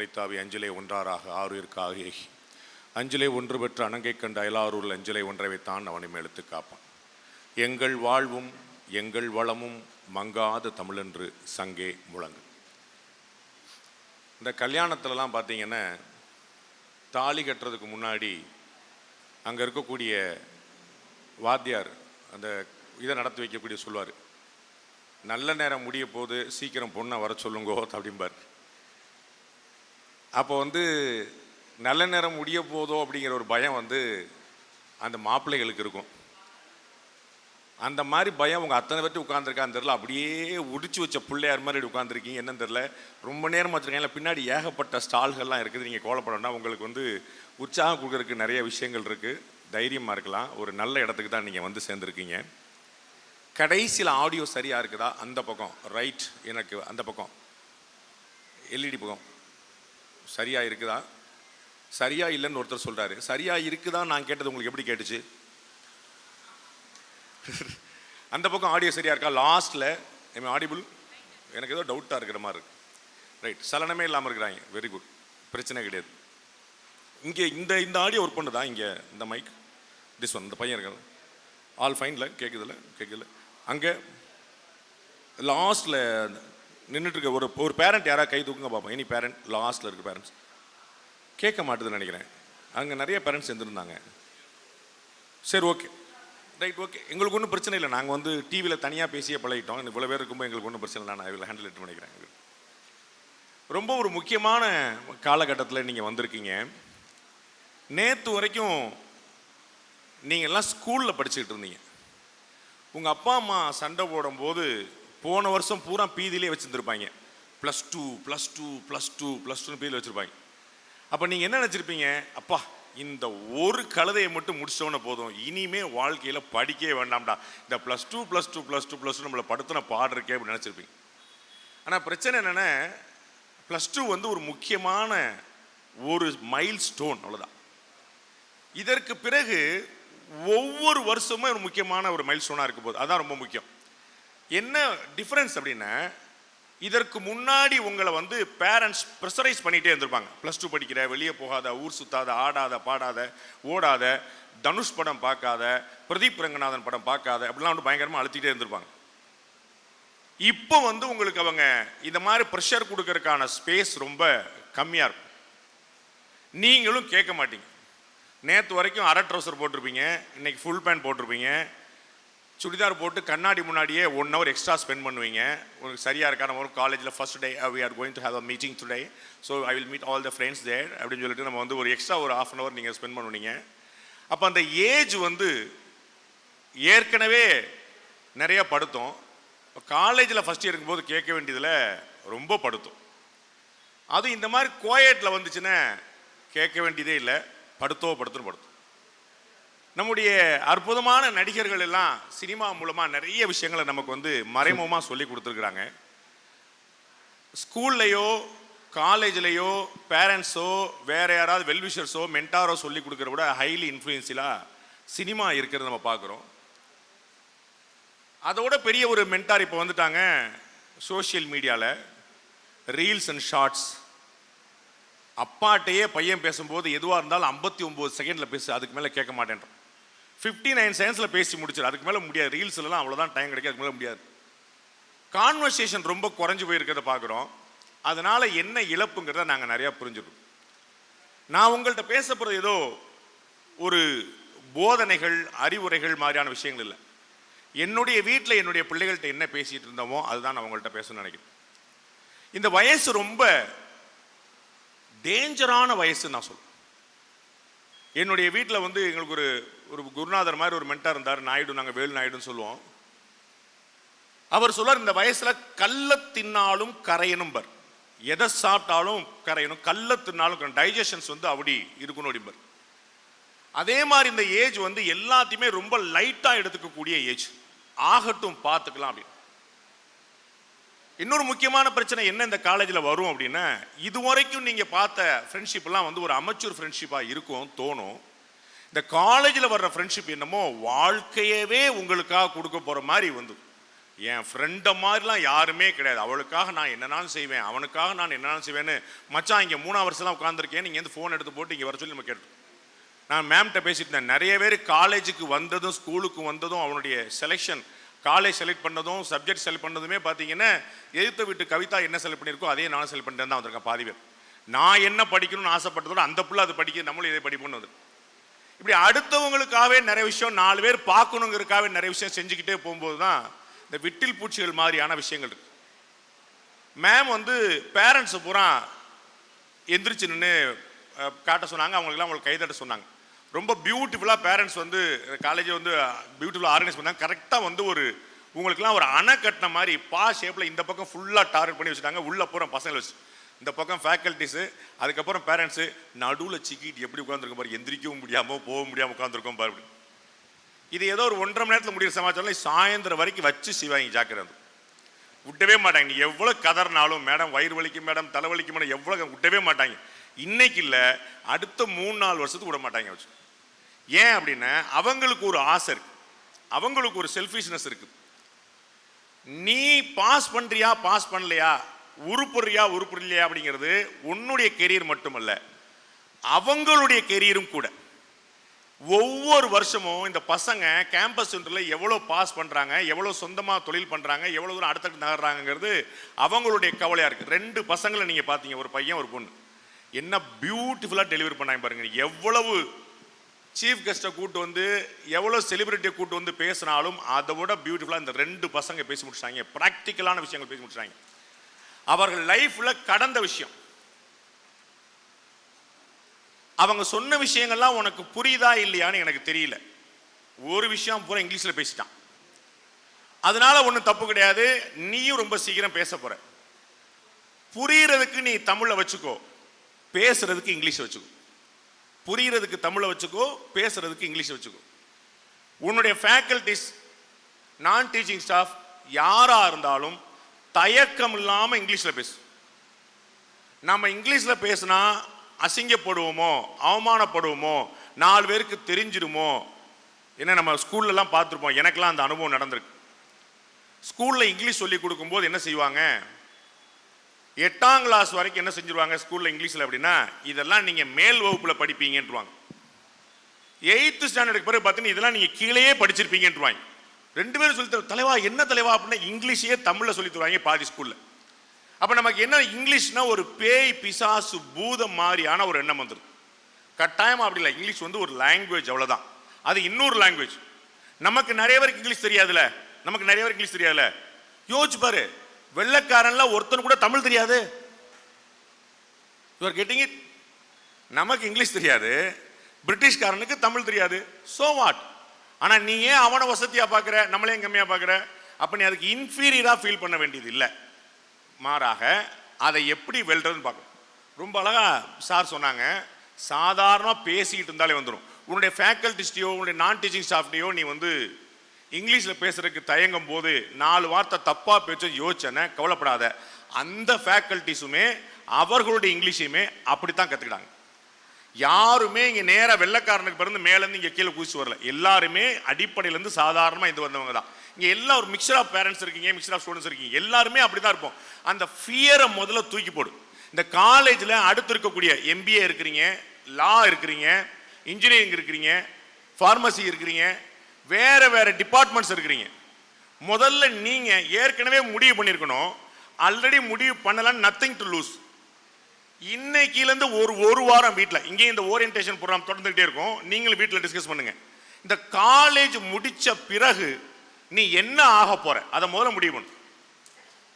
முளைத்தாவி அஞ்சிலே ஒன்றாராக ஆறுயிர்க்காக ஏகி அஞ்சிலே ஒன்று பெற்ற அணங்கை கண்ட அயலாரூரில் அஞ்சிலே ஒன்றை வைத்தான் அவனை மேலுத்து காப்பான். எங்கள் வாழ்வும் எங்கள் வளமும் மங்காத தமிழென்று சங்கே முழங்கு. இந்த கல்யாணத்துலலாம் பார்த்தீங்கன்னா தாலி கட்டுறதுக்கு முன்னாடி அங்கே இருக்கக்கூடிய வாத்தியார் அந்த இதை நடத்தி வைக்கக்கூடிய சொல்லுவார், நல்ல நேரம் முடிய போது சீக்கிரம் பொண்ணை வர சொல்லுங்கோ அப்படிம்பார். அப்போ நல்ல நேரம் முடிய போதோ அப்படிங்கிற ஒரு பயம் அந்த மாப்பிள்ளைகளுக்கு இருக்கும். அந்த மாதிரி பயம் உங்கள் அத்தனை பேர்ட்டு உட்காந்துருக்கான்னு தெரில, அப்படியே உடிச்சு வச்ச பிள்ளையார் மாதிரி உட்காந்துருக்கீங்க. என்னன்னு தெரில, ரொம்ப நேரம் வச்சுருக்கீங்க. பின்னாடி ஏகப்பட்ட ஸ்டால்கள்லாம் இருக்குது. நீங்கள் கோலப்படணும்னா உங்களுக்கு உற்சாகம் கொடுக்குறதுக்கு நிறைய விஷயங்கள் இருக்குது. தைரியமாக இருக்கலாம். ஒரு நல்ல இடத்துக்கு தான் நீங்கள் சேர்ந்துருக்கீங்க. கடைசியில் ஆடியோ சரியாக இருக்குதா, அந்த பக்கம் ரைட், எனக்கு அந்த பக்கம் எல்இடி பக்கம் சரியாக இருக்குதா, சரியாக இல்லைன்னு ஒருத்தர் சொல்கிறாரு. சரியாக இருக்குதா நான் கேட்டது உங்களுக்கு எப்படி கேட்டுச்சு? அந்த பக்கம் ஆடியோ சரியாக இருக்கா, லாஸ்ட்டில் எம் ஆடிபிள், எனக்கு ஏதோ டவுட்டாக இருக்கிற மாதிரி இருக்கு. ரைட், சலனமே இல்லாமல் இருக்கிறாங்க. வெரி குட், பிரச்சனை கிடையாது. இங்கே இந்த ஆடியோ ஒர்க் பண்ணுதா? இங்கே இந்த மைக் திஸ் ஒன், இந்த பையன் இருக்காது, ஆல் ஃபைனில் கேட்குதுல. அங்கே லாஸ்ட்டில் நின்றுட்டுருக்க ஒரு பேரண்ட் யாராவது கை தூக்குங்க பார்ப்போம். எனி பேரண்ட், லாஸ்ட்டில் இருக்க பேரண்ட்ஸ் கேட்க மாட்டுதுன்னு நினைக்கிறேன். அங்கே நிறைய பேரண்ட்ஸ் இருந்திருந்தாங்க. சரி, ஓகே, ரைட், ஓகே, எங்களுக்கு ஒன்றும் பிரச்சனை இல்லை. நாங்கள் டிவியில் தனியாக பேசியே பழகிட்டோம். இவ்வளோ பேர் இருக்கும்போது எங்களுக்கு ஒன்றும் பிரச்சனை இல்லை. நான் இதில் ஹேண்டில் எடுத்து நினைக்கிறேன். ரொம்ப ஒரு முக்கியமான காலகட்டத்தில் நீங்கள் வந்திருக்கீங்க. நேற்று வரைக்கும் நீங்கள் எல்லாம் ஸ்கூலில் படிச்சுக்கிட்டு இருந்தீங்க. உங்கள் அப்பா அம்மா சண்டை போடும்போது போன வருஷம் பூரா பீதியிலே வச்சுருந்துருப்பாங்க. +2 பீதியில் வச்சுருப்பாங்க. அப்போ நீங்கள் என்ன நினச்சிருப்பீங்க? அப்பா, இந்த ஒரு கழுதையை மட்டும் முடிச்சோன்னு போதும், இனிமே வாழ்க்கையில் படிக்கவே வேண்டாம்டா, இந்த +2 நம்மளை படுத்தின பாடுறக்கே அப்படின்னு நினச்சிருப்பீங்க. ஆனால் பிரச்சனை என்னென்னா, +2 ஒரு முக்கியமான ஒரு மைல் ஸ்டோன், அவ்வளோதான். இதற்கு பிறகு ஒவ்வொரு வருஷமும் ஒரு முக்கியமான ஒரு மைல் ஸ்டோனாக இருக்க போகுது. அதுதான் ரொம்ப முக்கியம். என்ன டிஃப்ரென்ஸ் அப்படின்னா, இதற்கு முன்னாடி உங்களை பேரண்ட்ஸ் ப்ரெஷரைஸ் பண்ணிகிட்டே இருந்திருப்பாங்க. +2 படிக்கிற, வெளியே போகாத, ஊர் சுத்தாத, ஆடாத, பாடாத, ஓடாத, தனுஷ் படம் பார்க்காத, பிரதீப் ரங்கநாதன் படம் பார்க்காத, அப்படிலாம் பயங்கரமாக அழுத்திட்டே இருந்திருப்பாங்க. இப்போ உங்களுக்கு அவங்க இந்த மாதிரி ப்ரெஷர் கொடுக்கறதுக்கான ஸ்பேஸ் ரொம்ப கம்மியாக இருக்கும். நீங்களும் கேட்க மாட்டீங்க. நேற்று வரைக்கும் அரை ட்ரௌசர் போட்டிருப்பீங்க, இன்னைக்கு ஃபுல் பேண்ட் போட்டிருப்பீங்க. சுடிதார் போட்டு கண்ணாடி முன்னாடியே 1 hour எக்ஸ்ட்ரா ஸ்பெண்ட் பண்ணுவீங்க. உங்களுக்கு சரியாக இருக்கா? நம்ம காலேஜில் first day, we are going to have a meeting today, so I will meet all the friends there அப்படின்னு சொல்லிட்டு நம்ம ஒரு எக்ஸ்ட்ரா ஒரு 1/2 hour நீங்கள் ஸ்பெண்ட் பண்ணுவீங்க. அப்போ அந்த ஏஜ் ஏற்கனவே நிறைய படுத்தும். காலேஜில் ஃபஸ்ட் இயர் இருக்கும்போது கேட்க வேண்டியதில் ரொம்ப படுத்தும். அதுவும் இந்த மாதிரி கோயட்டில் வந்துச்சுன்னா கேட்க வேண்டியதே இல்லை, படுத்தும். நம்முடைய அற்புதமான நடிகர்கள் எல்லாம் சினிமா மூலமாக நிறைய விஷயங்களை நமக்கு மறைமுகமாக சொல்லி கொடுத்துருக்குறாங்க. ஸ்கூல்லையோ காலேஜ்லேயோ பேரண்ட்ஸோ வேற யாராவது வெல்விஷர்ஸோ மென்டாரோ சொல்லி கொடுக்குற விட ஹைலி இன்ஃப்ளூயன்ஸிலாக சினிமா இருக்கிறத நம்ம பார்க்குறோம். அதோட பெரிய ஒரு மென்டார் இப்போ வந்துட்டாங்க சோஷியல் மீடியாவில், ரீல்ஸ் அண்ட் ஷார்ட்ஸ். அப்பாட்டையே பையன் பேசும்போது எதுவாக இருந்தாலும் 59 செகண்டில் பேசு, அதுக்கு மேலே கேட்க மாட்டேன்றான். 59 செகண்ட்ஸில் பேசி முடிச்சிடும், அதுக்கு மேலே முடியாது. ரீல்ஸ்லாம் அவ்வளோதான் டைம் கிடைக்கும், அதுக்கு மேலே முடியாது. கான்வர்சேஷன் ரொம்ப குறைஞ்சி போயிருக்கிறத பார்க்குறோம். அதனால் என்ன இழப்புங்கிறத நாங்கள் நிறையா புரிஞ்சுக்கிறோம். நான் உங்கள்கிட்ட பேச போகிறது ஏதோ ஒரு போதனைகள், அறிவுரைகள் மாதிரியான விஷயங்கள் இல்லை. என்னுடைய வீட்டில் என்னுடைய பிள்ளைகள்கிட்ட என்ன பேசிகிட்டு இருந்தோமோ அதுதான் நான் உங்கள்கிட்ட பேசணும்னு நினைக்கிறேன். இந்த வயசு ரொம்ப டேஞ்சரான வயசு நான் சொல்லுவேன். என்னுடைய வீட்டில் எங்களுக்கு ஒரு குருநாதர் மாதிரி ஒரு மென்டார் இருந்தார், நாயுடு, நாங்கள் வேலு நாயுடுன்னு சொல்லுவோம். அவர் சொல்வார், இந்த வயசில் கல்ல தின்னாலும் கரையணும் பர், எதை சாப்பிட்டாலும் கரையணும், கல்ல தின்னாலும் டைஜஷன்ஸ் அப்படி இருக்கணும் அப்படிம்பர். அதே மாதிரி இந்த ஏஜ் எல்லாத்தையுமே ரொம்ப லைட்டாக எடுத்துக்கக்கூடிய ஏஜ். ஆகட்டும், பார்த்துக்கலாம் அப்படின்னு. இன்னொரு முக்கியமான பிரச்சனை என்ன இந்த காலேஜில் வரும் அப்படின்னா, இதுவரைக்கும் நீங்கள் பார்த்த ஃப்ரெண்ட்ஷிப்லாம் ஒரு அமெச்சூர் ஃப்ரெண்ட்ஷிப்பாக இருக்கும் தோணும். இந்த காலேஜில் வர்ற ஃப்ரெண்ட்ஷிப் என்னமோ வாழ்க்கையவே உங்களுக்காக கொடுக்க போகிற மாதிரி என் ஃப்ரெண்டை மாதிரிலாம் யாருமே கிடையாது. அவளுக்காக நான் என்னன்னாலும் செய்வேன், அவனுக்காக நான் என்னன்னாலும் செய்வேன்னு. மச்சான் இங்கே 3 வருஷம்லாம் உட்காந்துருக்கேன், நீங்கள் வந்து ஃபோன் எடுத்து போட்டு இங்கே வர சொல்லி நம்ம கேட்டோம். நான் மேம்கிட்ட பேசிட்டு இருந்தேன். நிறைய பேர் காலேஜுக்கு வந்ததும் ஸ்கூலுக்கு வந்ததும் அவனுடைய செலெக்ஷன், காலேஜ் செலக்ட் பண்ணதும் சப்ஜெக்ட் செலக்ட் பண்ணதுமே பார்த்தீங்கன்னா எதிர்த்த வீட்டு கவிதா என்ன செலக்ட் பண்ணியிருக்கோ அதே நானும் செலக்ட் பண்ணிட்டு தான் வந்திருக்கேன். பாதி பேர் நான் என்ன படிக்கணும்னு ஆசைப்பட்டதோட அந்த பிள்ளை அது படிக்க நம்மளும் இதை படிப்போன்னு வந்து இப்படி அடுத்தவங்களுக்காகவே நிறைய விஷயம் 4 பேர் பார்க்கணுங்கிறதுக்காகவே நிறைய விஷயம் செஞ்சுக்கிட்டே போகும்போது தான் இந்த விட்டில் பூச்சிகள் மாதிரியான விஷயங்கள் இருக்கு. மேம் வந்து பேரண்ட்ஸை பூரா எந்திரிச்சு நின்று காட்ட சொன்னாங்க. அவங்களுக்கு கைதட்ட சொன்னாங்க. ரொம்ப பியூட்டிஃபுல்லாக பேரண்ட்ஸ் வந்து காலேஜை வந்து பியூட்டிஃபுல்லாக ஆர்கனைஸ் பண்ணாங்க. கரெக்டாக வந்து ஒரு உங்களுக்குலாம் ஒரு அணை கட்டின மாதிரி ஷேப்பில் இந்த பக்கம் ஃபுல்லாக டார்கெட் பண்ணி வச்சுட்டாங்க. உள்ளே போகிற பசங்களை வச்சு இந்த பக்கம் ஃபேக்கல்ட்டிஸு, அதுக்கப்புறம் பேரண்ட்ஸு, நடுவில் சிக்கிட்டு எப்படி உட்காந்துருக்கும் பாரு, எந்திரிக்கவும் முடியாமல் போக முடியாமல் உட்காந்துருக்கோம் பாரு. இது ஏதோ ஒரு 1.5 மணி நேரத்தில் முடிகிற சமாச்சாரம் சாயந்தரம் வரைக்கும் வச்சு செய்வாங்க. ஜாக்கிரதை விட்டவே மாட்டாங்க. நீ எவ்வளோ கதறினாலும் மேடம் வயிறு வலிக்கும் மேடம் தலை வலிக்கும் மேடம் எவ்வளோ விட்டவே மாட்டாங்க. இன்னைக்கு இல்லை, அடுத்த 3-4 வருஷத்துக்கு விட மாட்டாங்க வச்சு. ஏன் அப்படின்னா அவங்களுக்கு ஒரு ஆசை இருக்கு, அவங்களுக்கு ஒரு செல்ஃபிஷ்னஸ் இருக்கு. நீ பாஸ் பண்றியா பாஸ் பண்ணலையா, உருப்புறியா உருப்புறியா அப்படிங்கிறது உன்னுடைய கெரியர் மட்டுமல்ல, அவங்களுடைய கெரியரும் கூட. ஒவ்வொரு வருஷமும் இந்த பசங்க கேம்பஸ் சென்டரில் எவ்வளோ பாஸ் பண்ணுறாங்க, எவ்வளோ சொந்தமாக தொழில் பண்ணுறாங்க, எவ்வளோ தூரம் அடுத்தடுத்து நகர்றாங்கிறது அவங்களுடைய கவலையாக இருக்குது. 2 பசங்களை நீங்கள் பார்த்தீங்க, ஒரு பையன் ஒரு பொண்ணு, என்ன பியூட்டிஃபுல்லாக டெலிவரி பண்ணாங்க பாருங்க. எவ்வளவு சீஃப் கெஸ்ட்டை கூட்டு வந்து எவ்வளோ செலிபிரிட்டியை கூட்டு வந்து பேசினாலும் அதை விட பியூட்டிஃபுல்லாக இந்த 2 பசங்க பேசி முடிச்சாங்க. ப்ராக்டிக்கலான விஷயங்கள் பேசி முடிச்சாங்க. அவர்கள் லைஃப்பில் கடந்த விஷயம், அவங்க சொன்ன விஷயங்கள்லாம் உனக்கு புரியுதா இல்லையான்னு எனக்கு தெரியல. ஒரு விஷயம் பூரா இங்கிலீஷில் பேசிட்டான். அதனால ஒன்றும் தப்பு கிடையாது, நீயும் ரொம்ப சீக்கிரம் பேச போற. புரியுறதுக்கு நீ தமிழை வச்சுக்கோ, பேசுறதுக்கு இங்கிலீஷ் வச்சுக்கோ. புரியுறதுக்கு தமிழை வச்சுக்கோ, பேசுறதுக்கு இங்கிலீஷ் வச்சுக்கோ. உன்னுடைய ஃபேக்கல்டிஸ், நான் டீச்சிங் ஸ்டாஃப் யாராக இருந்தாலும் தயக்கம் இல்லாமல் இங்கிலீஷில் பேசு. நம்ம இங்கிலீஷில் பேசினா அசிங்கப்படுவோமோ, அவமானப்படுவோமோ, 4 பேருக்கு தெரிஞ்சிடுமோ. ஏன்னா நம்ம ஸ்கூல்லலாம் பார்த்துருப்போம், எனக்கெல்லாம் அந்த அனுபவம் நடந்திருக்கு. ஸ்கூலில் இங்கிலீஷ் சொல்லி கொடுக்கும்போது என்ன செய்வாங்க, 8ஆம் கிளாஸ் வரைக்கும் என்ன செஞ்சிருவாங்க ஸ்கூலில் இங்கிலீஷில் அப்படின்னா, இதெல்லாம் நீங்கள் மேல் வகுப்பில் படிப்பீங்கன்றுவாங்க. 8th ஸ்டாண்டர்டுக்கு பிறகு பார்த்தீங்கன்னா இதெல்லாம் நீங்கள் கீழேயே படிச்சிருப்பீங்கன்றுவாங்க. 2 பேரும் சொல்லி தலைவா என்ன தலைவா அப்படின்னா இங்கிலீஷையே தமிழில் சொல்லி தருவாங்க பாதி ஸ்கூலில். அப்போ நமக்கு என்ன, இங்கிலீஷ்னா ஒரு பேய் பிசாசு பூதம் மாதிரியான ஒரு எண்ணம் வந்துடும். கட்டாயம் அப்படி இல்லை. இங்கிலீஷ் வந்து ஒரு லாங்குவேஜ், அவ்வளோதான். அது இன்னொரு லாங்குவேஜ். நமக்கு நிறைய பேருக்கு இங்கிலீஷ் தெரியாதுல்ல, நமக்கு நிறைய பேருக்கு இங்கிலீஷ் தெரியாதுல்ல. யோசிச்சு பாரு, வெள்ளைக்காரன்ல ஒருத்தன் கூட தமிழ் தெரியாது. You are getting it. நமக்கு இங்கிலீஷ் தெரியாது, பிரிட்டிஷ்காரனுக்கு தமிழ் தெரியாது. So what? ஆனால் நீ ஏன் அவனை வசதியாக பார்க்குற, நம்மளே கம்மியாக பார்க்குற? அப்போ நீ அதுக்கு இன்ஃபீரியராக ஃபீல் பண்ண வேண்டியது இல்லை. மாறாக அதை எப்படி வெல்றதுன்னு பார்க்கணும். ரொம்ப அழகாக சார் சொன்னாங்க, சாதாரணமாக பேசிக்கிட்டு இருந்தாலே வந்துடும். உன்னுடைய ஃபேக்கல்டிஸ்டையோ உன்னுடைய நான் டீச்சிங் ஸ்டாஃப்டையோ நீ வந்து இங்கிலீஷில் பேசுறதுக்கு தயங்கும் போது 4 வார்த்தை தப்பாக பேச யோசிச்சேன்னு கவலைப்படாத. அந்த ஃபேக்கல்டிஸுமே அவர்களுடைய இங்கிலீஷையுமே அப்படித்தான் கற்றுக்கிட்டாங்க. யாருமே இங்கே நேராக வெள்ளைக்காரனுக்கு பிறந்து மேலேருந்து இங்கே கீழே குதிச்சு வரல. எல்லாருமே அடிப்படையிலேருந்து சாதாரணமாக இது வந்தவங்க தான். இங்கே எல்லாம் ஒரு மிக்சர் ஆஃப் பேரண்ட்ஸ் இருக்கீங்க, மிக்சர் ஆஃப் ஸ்டூடெண்ட்ஸ் இருக்கீங்க, எல்லாருமே அப்படி தான் இருப்போம். அந்த ஃபியரை முதல்ல தூக்கி போடு. இந்த காலேஜில் அடுத்து இருக்கக்கூடிய MBA இருக்கிறீங்க, லா இருக்கிறீங்க, இன்ஜினியரிங் இருக்கிறீங்க, ஃபார்மசி இருக்கிறீங்க, வேறு வேறு டிபார்ட்மெண்ட்ஸ் இருக்கிறீங்க. முதல்ல நீங்கள் ஏற்கனவே முடிவு பண்ணியிருக்கணும். ஆல்ரெடி முடிவு பண்ணலாம், நத்திங் டு லூஸ். இன்னைக்கிலேருந்து ஒரு வாரம் வீட்டில் இங்கே இந்த ஓரியன்டேஷன் ப்ரோக்ராம் தொடர்ந்துகிட்டே இருக்கும். நீங்களும் வீட்டில் டிஸ்கஸ் பண்ணுங்க. இந்த காலேஜ் முடித்த பிறகு நீ என்ன ஆக போற அதை முதல்ல முடிவு பண்ணு.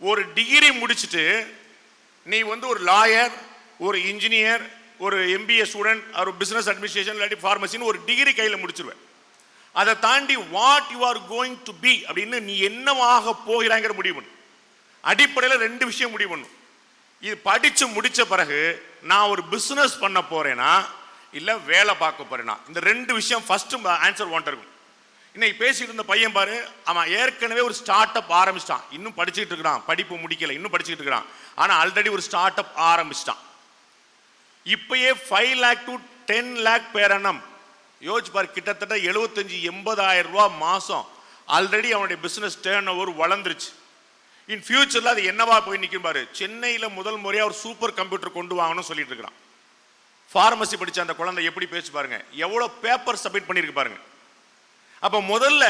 ஒரு டிகிரி முடிச்சுட்டு நீ வந்து ஒரு லாயர், ஒரு இன்ஜினியர், ஒரு MBA ஸ்டூடெண்ட், ஒரு பிஸ்னஸ் அட்மினிஸ்ட்ரேஷன் இல்லாட்டி ஃபார்மசின்னு ஒரு டிகிரி கையில் முடிச்சிருவேன். அதை தாண்டி what you are going to be அப்படின்னு நீ என்னவாக போகிறாங்கிற முடிவு பண்ணு. அடிப்படையில் 2 விஷயம் முடிவு பண்ணும். இது படித்து முடித்த பிறகு நான் ஒரு பிஸ்னஸ் பண்ண போறேனா இல்லை வேலை பார்க்க போறேனா, இந்த 2 விஷயம் ஃபர்ஸ்ட் ஆன்சர் வாண்ட் இருக்கும். இன்னைக்கு பேசிட்டு இருந்த பையன் பாரு, அவன் ஏற்கனவே ஒரு ஸ்டார்ட் அப் ஆரம்பிச்சிட்டான். இன்னும் படிச்சுட்டு இருக்கிறான், படிப்பு முடிக்கல, இன்னும் படிச்சுட்டு இருக்கிறான். ஆனால் ஆல்ரெடி ஒரு ஸ்டார்ட் அப் ஆரம்பிச்சிட்டான். இப்பயே 5 lakh to 10 lakh பேர் அண்ணம் யோசிச்சு பாரு, கிட்டத்தட்ட 75,000-80,000 ரூபா மாசம் ஆல்ரெடி அவனுடைய பிசினஸ் டர்ன் ஓவர் வளர்ந்துருச்சு. இன் ஃபியூச்சர்ல அது என்னவா போய் நிற்கும் பாரு. சென்னையில் முதல் முறையாக ஒரு சூப்பர் கம்ப்யூட்டர் கொண்டு வாங்கணும்னு சொல்லிட்டு இருக்கிறான். ஃபார்மசி படிச்ச அந்த குழந்தை எப்படி பேச்சு பாருங்க, எவ்வளோ பேப்பர் சப்மிட் பண்ணியிருக்கு பாருங்க. அப்போ முதல்ல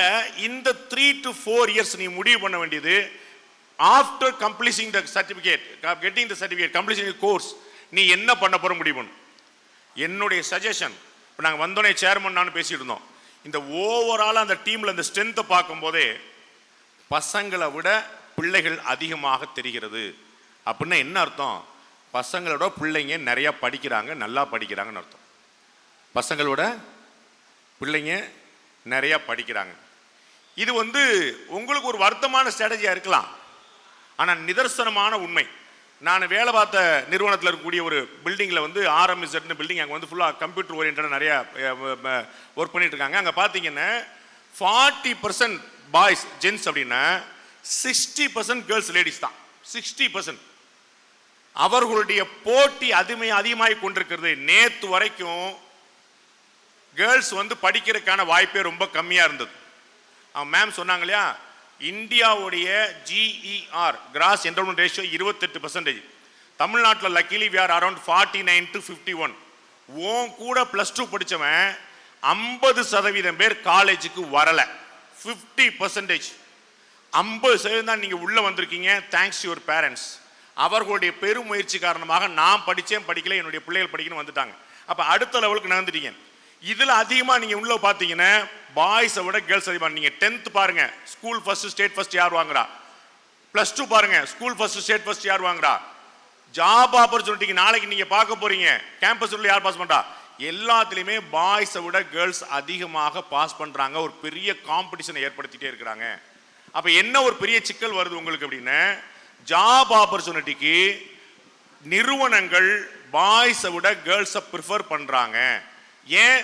இந்த 3 to 4 years நீ முடிவு பண்ண வேண்டியது, after completing the certificate, getting the certificate, completing course, நீ என்ன பண்ண போற முடிவு பண்ணு. என்னுடைய சஜஷன், இப்போ நாங்கள் வந்தோடனே சேர்மன் நான் பேசிட்டு இருந்தோம், இந்த ஓவராலாக அந்த டீமில் அந்த ஸ்ட்ரென்த்தை பார்க்கும்போதே பசங்களை விட பிள்ளைகள் அதிகமாக தெரிகிறது. அப்படின்னா என்ன அர்த்தம்? பசங்களோட பிள்ளைங்க நிறைய படிக்கிறாங்க, நல்லா படிக்கிறாங்கன்னு அர்த்தம். பசங்களோட பிள்ளைங்க நிறைய படிக்கிறாங்க. இது உங்களுக்கு ஒரு வருத்தமான ஸ்ட்ராட்டஜியாக இருக்கலாம், ஆனால் நிதர்சனமான உண்மை. நான் வேலை பார்த்த நிறுவனத்தில் இருக்கக்கூடிய ஒரு பில்டிங்கில் ஆர்எம்இசட்னு பில்டிங், அங்கே ஃபுல்லாக கம்ப்யூட்டர் ஓரியன்டாக நிறையா ஒர்க் பண்ணிட்டு இருக்காங்க. அங்கே பார்த்தீங்கன்னா 40% பாய்ஸ் ஜென்ஸ் அப்படின்னா 60% கேர்ள்ஸ் லேடிஸ் தான். 60%. அவர்களுடைய போட்டி அதிகமாகி கொண்டிருக்கிறது. நேற்று வரைக்கும் கேர்ள்ஸ் படிக்கிறதுக்கான வாய்ப்பே ரொம்ப கம்மியாக இருந்தது. மேம் சொன்னாங்க இல்லையா, இந்தியாவுடைய GER கிராஸ் என்ரோல்மெண்ட் ரேஷியோ 28%. தமிழ்நாட்டில் luckily we are around 49 to 51. ஓன் கூட +2 படித்தவன் 50% பேர் காலேஜுக்கு வரலை. 50%. 50% தான் நீங்கள் உள்ளே வந்திருக்கீங்க. Thanks your parents. அவர்களுடைய பெருமுயற்சி காரணமாக நான் படித்தேன், படிக்கல, என்னுடைய பிள்ளைகள் படிக்கணும் வந்துட்டாங்க. அப்போ அடுத்த லெவலுக்கு நகர்ந்துட்டீங்க. இதில் அதிகமாக நீங்கள் உள்ளே பார்த்தீங்கன்னா பாய்ஸை விட கேர்ள்ஸ் அதிகமாக. நீங்கள் 10th பாருங்க, ஸ்கூல் ஃபர்ஸ்ட் ஸ்டேட் ஃபர்ஸ்ட் யார் வாங்குறா? +2 பாருங்க, ஸ்கூல் ஃபர்ஸ்ட் ஸ்டேட் ஃபர்ஸ்ட் யார் வாங்குறா? ஜாப் ஆப்பர்ச்சுனிட்டிக்கு நாளைக்கு நீங்கள் பார்க்க போறீங்க, கேம்பஸ் உள்ள யார் பாஸ் பண்ணுறா? எல்லாத்துலேயுமே பாய்ஸை விட கேர்ள்ஸ் அதிகமாக பாஸ் பண்ணுறாங்க. ஒரு பெரிய காம்படிஷனை ஏற்படுத்திட்டே இருக்கிறாங்க. அப்போ என்ன ஒரு பெரிய சிக்கல் வருது உங்களுக்கு அப்படின்னா, ஜாப் ஆப்பர்ச்சுனிட்டிக்கு நிறுவனங்கள் பாய்ஸை விட கேர்ள்ஸை ப்ரிஃபர் பண்ணுறாங்க. ஏன்?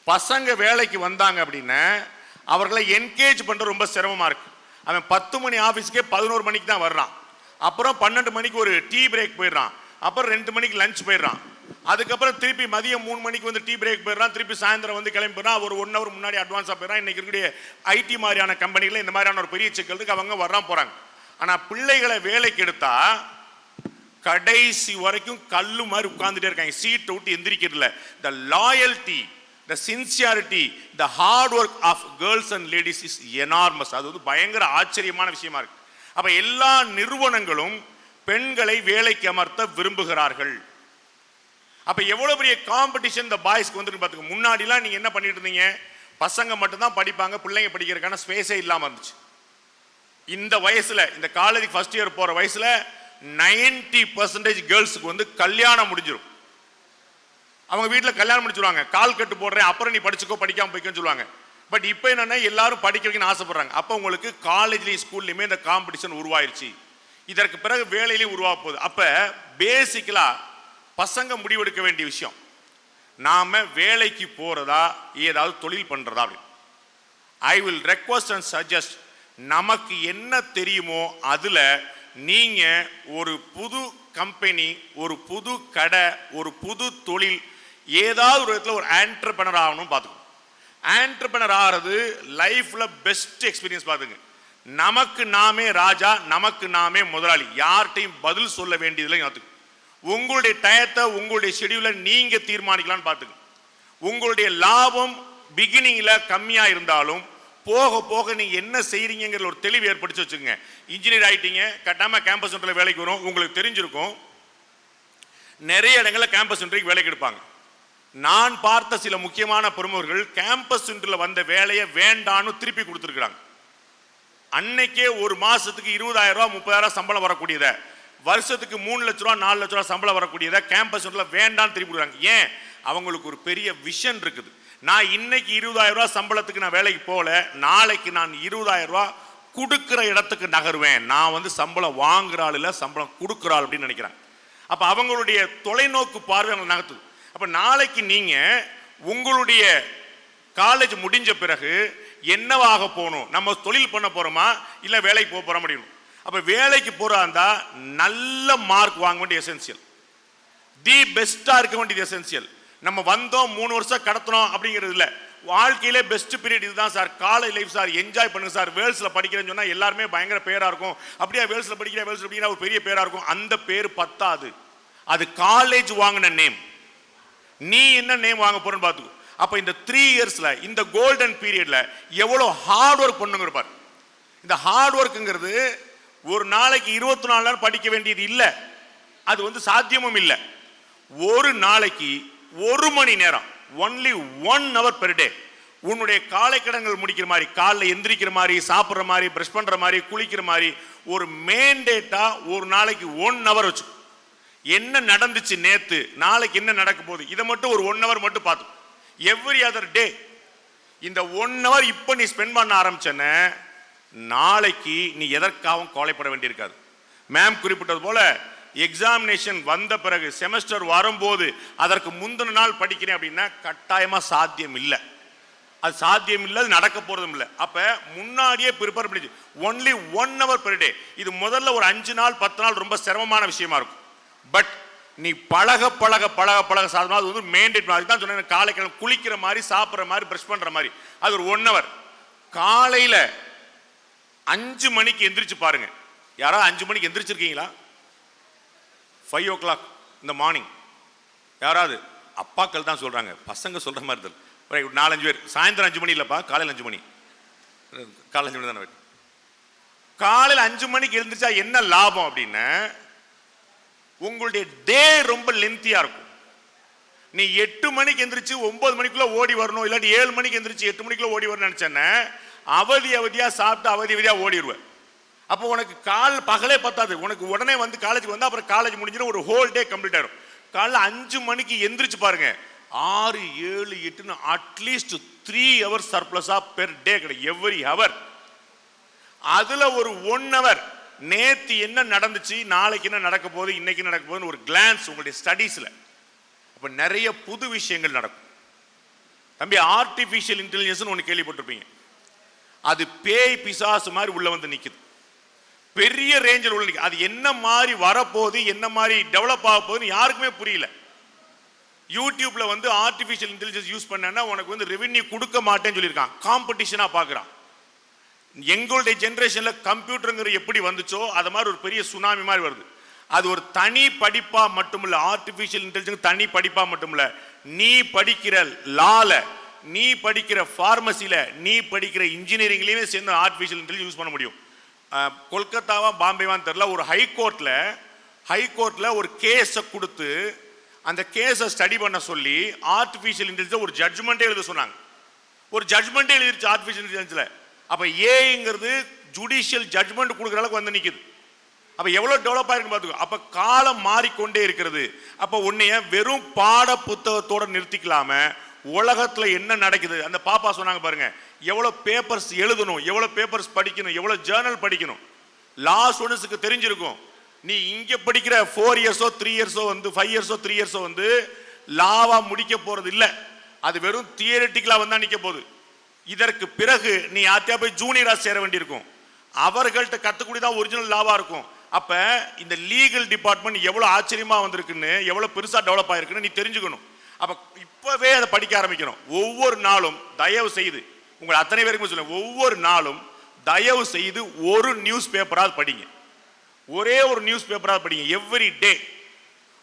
பசங்க வேலைக்கு வந்தாங்க அப்படின்னா அவர்களை என்கேஜ் பண்ணுறது ரொம்ப சிரமமாக இருக்கு. அவன் 10 மணி ஆஃபீஸ்க்கே 11 மணிக்கு தான் வர்றான். அப்புறம் 12 மணிக்கு ஒரு டீ பிரேக் போயிடுறான். அப்புறம் 2 மணிக்கு லஞ்ச் போயிடுறான். அதுக்கப்புறம் திருப்பி மதியம் 3 மணிக்கு டீ பிரேக் போயிடுறான். திருப்பி சாயந்தரம் கிளம்பி போயிடறான். ஒரு 1 hour முன்னாடி அட்வான்ஸாக போயிடறான். இன்னைக்கு இருக்கக்கூடிய ஐடி மாதிரியான கம்பெனியில் இந்த மாதிரியான ஒரு பெரிய சிக்கலுக்கு அவங்க வர்றான் போகிறாங்க. ஆனால் பிள்ளைகளை வேலைக்கு எடுத்தா கடைசி வரைக்கும் கல்லு மாதிரி உட்கார்ந்துட்டே இருக்காங்க. சீட்டை விட்டு எந்திரிக்கிறதுல. The loyalty, the sincerity, the hard work of girls and ladies is enormous. அது பயங்கர ஆச்சரியமான விஷயமா இருக்கு. அப்ப எல்லா நிறுவனங்களும் பெண்களை வேலைக்கு அமர்த்த விரும்புகிறார்கள். அப்ப எவ்வளவு பெரிய காம்படிஷன் இந்த பாய்ஸ்க்கு பார்த்துக்கோங்க. முன்னாடிலாம் நீங்க என்ன பண்ணிட்டு இருந்தீங்க? பசங்க மட்டும்தான் படிப்பாங்க, பிள்ளைங்க படிக்கிறதுக்கான ஸ்பேஸே இல்லாம இருந்துச்சு. இந்த வயசுல, இந்த காலேஜ் ஃபர்ஸ்ட் இயர் போற வயசுல 90% கேர்ள்ஸுக்கு கல்யாணம் முடிஞ்சிடும். அவங்க வீட்டில் கல்யாணம் முடிச்சிருவாங்க. கால் கட்டு போடுறேன், அப்புறம் நீ படிச்சுக்கோ, படிக்காம போய்க்கன்னு சொல்லுவாங்க. பட் இப்போ என்னன்னா எல்லாரும் படிக்கிறதுக்குன்னு ஆசைப்படுறாங்க. அப்போ உங்களுக்கு காலேஜ்லையும் ஸ்கூல்லையுமே இந்த காம்படிஷன் உருவாயிருச்சு. இதற்கு பிறகு வேலையிலையும் உருவாக போகுது. அப்போ பேசிக்கலா பசங்க முடிவெடுக்க வேண்டிய விஷயம், நாம வேலைக்கு போறதா ஏதாவது தொழில் பண்றதா அப்படின்னு. I will request and suggest, நமக்கு என்ன தெரியுமோ அதுல நீங்க ஒரு புது கம்பெனி, ஒரு புது கடை, ஒரு புது தொழில், ஏதாவது ஒரு இடத்துல ஒரு ஆண்டர்பிரனர் ஆகணும் பார்த்துக்கணும். ஆண்டர்பிரனர் ஆகிறது லைஃப்ல பெஸ்ட் எக்ஸ்பீரியன்ஸ். பார்த்துங்க, நமக்கு நாமே ராஜா, நமக்கு நாமே முதலாளி. யார்கிட்டையும் பதில் சொல்ல வேண்டியதில்லை. உங்களுடைய டயத்தை, உங்களுடைய ஷெடியூலை நீங்க தீர்மானிக்கலாம்னு பார்த்துங்க. உங்களுடைய லாபம் பிகினிங்ல கம்மியா இருந்தாலும் போக போக நீங்க என்ன செய்றீங்கிற ஒரு தெளிவு ஏற்படுத்தி வச்சுக்கோங்க. இன்ஜினியர் ஆயிட்டீங்க, கட்டாம கேம்பஸ் சென்டர்ல வேலைக்கு வரும். உங்களுக்கு தெரிஞ்சிருக்கும், நிறைய இடங்களில் கேம்பஸ் சென்டருக்கு வேலைக்கு எடுப்பாங்க. நான் பார்த்த சில முக்கியமான பிரமுகர்கள் கேம்பஸ் சென்டர்ல வந்த வேலையை வேண்டான்னு திருப்பி கொடுத்துருக்காங்க. அன்னைக்கே ஒரு மாசத்துக்கு 20,000 ரூபாய் 30,000 சம்பளம் வரக்கூடியதை, வருஷத்துக்கு 3 லட்ச ரூபா 4 லட்ச ரூபா சம்பளம் வரக்கூடியதை கேம்பஸ் சென்டர்ல வேண்டான்னு திருப்பி கொடுக்குறாங்க. ஏன்? அவங்களுக்கு ஒரு பெரிய விஷன் இருக்குது. நான் இன்னைக்கு 20,000 ரூபாய் சம்பளத்துக்கு நான் வேலைக்கு போகல, நாளைக்கு நான் 20,000 ரூபாய் கொடுக்குற இடத்துக்கு நகருவேன். நான் சம்பளம் வாங்குற ஆள் இல்லை, சம்பளம் கொடுக்குற ஆள் அப்படின்னு நினைக்கிறேன். அப்ப அவங்களுடைய தொலைநோக்கு பார்வை அவங்க நகர்த்துது. அப்ப நாளைக்கு நீங்க உங்களுடைய காலேஜ் முடிஞ்ச பிறகு என்னவாக போகணும்? நம்ம தொழில் பண்ண போறோமா இல்ல வேலைக்கு போக போற முடியும்? அப்ப வேலைக்கு போறா இருந்தா நல்ல மார்க் வாங்க வேண்டிய எசென்சியல், தி பெஸ்டா இருக்க வேண்டியது எசென்சியல். நம்ம வந்தோம் 3 வருஷம் கடத்தணும் அப்படிங்கிறது இல்லை. வாழ்க்கையிலே பெஸ்ட் பீரியட் இதுதான் sir, college life sir, enjoy பண்ணுங்க சார். வேர்ல்ஸ்ல படிக்கிறேன்னு சொன்னா எல்லாருமே பயங்கர பேரா இருக்கும். அப்படியே வேர்ல்ஸ்ல படிக்கிற ஒரு பெரிய பேரா இருக்கும். அந்த பேர் பத்தாது. அது காலேஜ் வாங்கின நேம். நீ என்ன நேம் வாங்க போறன்னு பார்த்துக்கோ. அப்ப இந்த 3 இயர்ஸ்ல இந்த கோல்டன் பீரியட்ல எவ்வளவு ஹார்ட் ஒர்க் பண்ணுங்க பாரு. இந்த ஹார்ட் ஒர்க்குங்கிறது ஒரு நாளைக்கு 24 நேரம் படிக்க வேண்டியது இல்லை. அது வந்து சாத்தியமும் இல்லை. ஒரு நாளைக்கு 1 மணி நேரம், ஒன்லி 1 hour per day, உன்னுடைய காலை கடன்கள் முடிக்கிற மாதிரி, காலைல எந்திரிக்கிற மாதிரி, சாப்பிட்ற மாதிரி, பிரஷ் பண்ற மாதிரி, குளிக்கிற மாதிரி ஒரு மேண்டேட்டா ஒரு நாளைக்கு 1 hour வச்சு என்ன நடந்துச்சு நேத்து, நாளைக்கு என்ன நடக்க போகுது, இதை மட்டும் ஒரு 1 hour மட்டும் பார்த்து எவ்ரி அதர் டே இந்த 1 hour இப்போ நீ ஸ்பெண்ட் பண்ண ஆரம்பிச்சேன்னு நாளைக்கு நீ எதற்காகவும் கவலைப்பட வேண்டியிருக்காது. மேம் குறிப்பிட்டது போல எக்ஸாமினேஷன் வந்த பிறகு செமஸ்டர் வரும்போது அதற்கு முந்தின நாள் படிக்கிறேன் அப்படின்னா கட்டாயமா சாத்தியம் இல்லை. அது சாத்தியம் இல்லை, அது நடக்க போறதும் இல்லை. அப்ப முன்னாடியே ப்ரிப்பேர் பண்ணி ஒன்லி 1 hour per day. இது முதல்ல ஒரு 5 நாள் 10 நாள் ரொம்ப சிரமமான விஷயமா இருக்கும். பட் நீ பழக பழக பழக பழக சாதனம் அது வந்து மேண்டேட். அதுதான் சொன்னேன், காலைக்கிழமை குளிக்கிற மாதிரி, சாப்பிட்ற மாதிரி, பிரஷ் பண்ற மாதிரி, அது ஒரு 1 hour. காலையில 5 மணிக்கு எந்திரிச்சு பாருங்க. யாராவது 5 மணிக்கு எந்திரிச்சிருக்கீங்களா? 5 o'clock இந்த மார்னிங் யாராவது? அப்பாக்கள் தான் சொல்றாங்க, பசங்க சொல்ற மாதிரி தெரியல. 4-5 பேர். சாயந்தரம் 5 மணி இல்லப்பா, காலையில் 5 மணி. காலையில் 5 மணி தானே. காலையில் 5 மணிக்கு எழுந்திரிச்சா என்ன லாபம் அப்படின்னா, உங்களுடைய டே ரொம்ப லென்த்தியா இருக்கும். நீ 8 மணிக்கு எந்திரிச்சு 9 மணிக்குள்ள ஓடி வரணும், இல்லாட்டி 7 மணிக்கு எந்திரிச்சு 8 மணிக்குள்ள ஓடி வரணும்னு நினைச்சேன்னா அவதியா சாப்பிட்டு அவதியா ஓடிடுவேன். அப்போ உனக்கு பகலே பத்தாது. உனக்கு உடனே வந்து காலேஜுக்கு வந்து அப்புறம் காலேஜ் முடிஞ்சிடும், ஒரு ஹோல் டே கம்ப்ளீட் ஆயிடும். காலைல 5 மணிக்கு எந்திரிச்சு பாருங்க, 6, 7, 8 அட்லீஸ்ட் 3 hours சர்ப்ளஸா பெர் டே கிடைக்கும், எவ்ரி ஹவர். அதுல ஒரு 1 hour நேத்து என்ன நடந்துச்சு, நாளைக்கு என்ன நடக்க போகுது, இன்னைக்கு நடக்க போகுதுன்னு ஒரு கிளான்ஸ் உங்களுடைய ஸ்டடீஸ்ல. அப்ப நிறைய புது விஷயங்கள் நடக்கும். தம்பி, ஆர்டிபிஷியல் இன்டெலிஜென்ஸ் ஒன்று கேள்விப்பட்டிருப்பீங்க. அது பேய் பிசாசு மாதிரி உள்ள வந்து நிக்குது, பெரிய ரேஞ்சில் உள்ள நிக்குது. அது என்ன மாதிரி வரப்போகுது, என்ன மாதிரி டெவலப் ஆக போகுதுன்னு யாருக்குமே புரியல. யூடியூப்ல வந்து ஆர்டிபிஷியல் இன்டெலிஜென்ஸ் யூஸ் பண்ணா உனக்கு வந்து ரெவென்யூ கொடுக்க மாட்டேன்னு சொல்லியிருக்கான். காம்படிஷனா பார்க்குறான். எங்களுடைய ஜென்ரேஷன்ல கம்ப்யூட்டருங்கிற எப்படி வந்துச்சோ அது மாதிரி ஒரு பெரிய சுனாமி மாதிரி வருது. அது ஒரு தனி படிப்பா மட்டுமில்ல, ஆர்டிபிஷியல் இன்டெலிஜென்ஸ் தனி படிப்பா மட்டுமில்ல, நீ படிக்கிற லால, நீ படிக்கிற பார்மசில, நீ படிக்கிற இன்ஜினியரிங்லயுமே சேர்ந்து ஆர்டிபிஷியல் இன்டெலிஜென்ஸ் யூஸ் பண்ண முடியும். கொல்கத்தாவா பாம்பேவான்னு தெரியல, ஒரு ஹைகோர்ட்ல ஒரு கேஸை கொடுத்து அந்த கேஸை ஸ்டடி பண்ண சொல்லி ஆர்டிபிஷியல் இன்டெலிஜென்ஸ் ஒரு ஜட்ஜ்மெண்ட்டே எழுத சொன்னாங்க. ஒரு ஜட்ஜ்மெண்ட்டே எழுதிருச்சு ஆர்டிபிஷியல் இன்டெலிஜென்ஸ்ல. அப்ப ஏங்கிறது ஜுடிஷியல் ஜட்ஜ்மெண்ட் கொடுக்குற அளவுக்கு வந்து நிக்குது. அப்ப எவ்வளவு டெவலப் ஆயிருக்கு பாத்துக்கோ. அப்ப காலம் மாறிக்கொண்டே இருக்கிறது. அப்ப உன்னைய வெறும் பாட புத்தகத்தோட நிறுத்திக்கலாம உலகத்துல என்ன நடக்குது. அந்த பாப்பா சொன்னாங்க பாருங்க, எவ்வளவு பேப்பர்ஸ் எழுதணும், எவ்வளவு பேப்பர்ஸ் படிக்கணும், எவ்வளவு ஜேர்னல் படிக்கணும். லா ஸ்டூடெண்ட்ஸுக்கு தெரிஞ்சிருக்கும். நீ இங்க படிக்கிற 4 இயர்ஸோ 3 இயர்ஸோ வந்து 5 இயர்ஸோ 3 இயர்ஸோ வந்து லாவா முடிக்க போறது இல்லை. அது வெறும் தியரிட்டிக்கலா வந்தா நிக்க போகுது. இதற்கு பிறகு நீ யார்த்தையா போய் ஜூனியரா சேர வேண்டியிருக்கும். அவர்கள்ட்ட கத்துக்கூடியதான் ஒரிஜினல் லாவா இருக்கும். அப்ப இந்த லீகல் டிபார்ட்மெண்ட் எவ்வளவு ஆச்சரியமா வந்திருக்குன்னு, எவ்வளவு பெருசா டெவலப் ஆயிருக்குன்னு நீ தெரிஞ்சுக்கணும். அப்ப இப்பவே அதை படிக்க ஆரம்பிக்கணும். ஒவ்வொரு நாளும் தயவு செய்து உங்களை அத்தனை பேருக்கும் சொல்லுங்க, ஒவ்வொரு நாளும் தயவு செய்து ஒரு நியூஸ் பேப்பராவது படிங்க. ஒரே ஒரு நியூஸ் பேப்பராவது படிங்க எவ்ரி டே.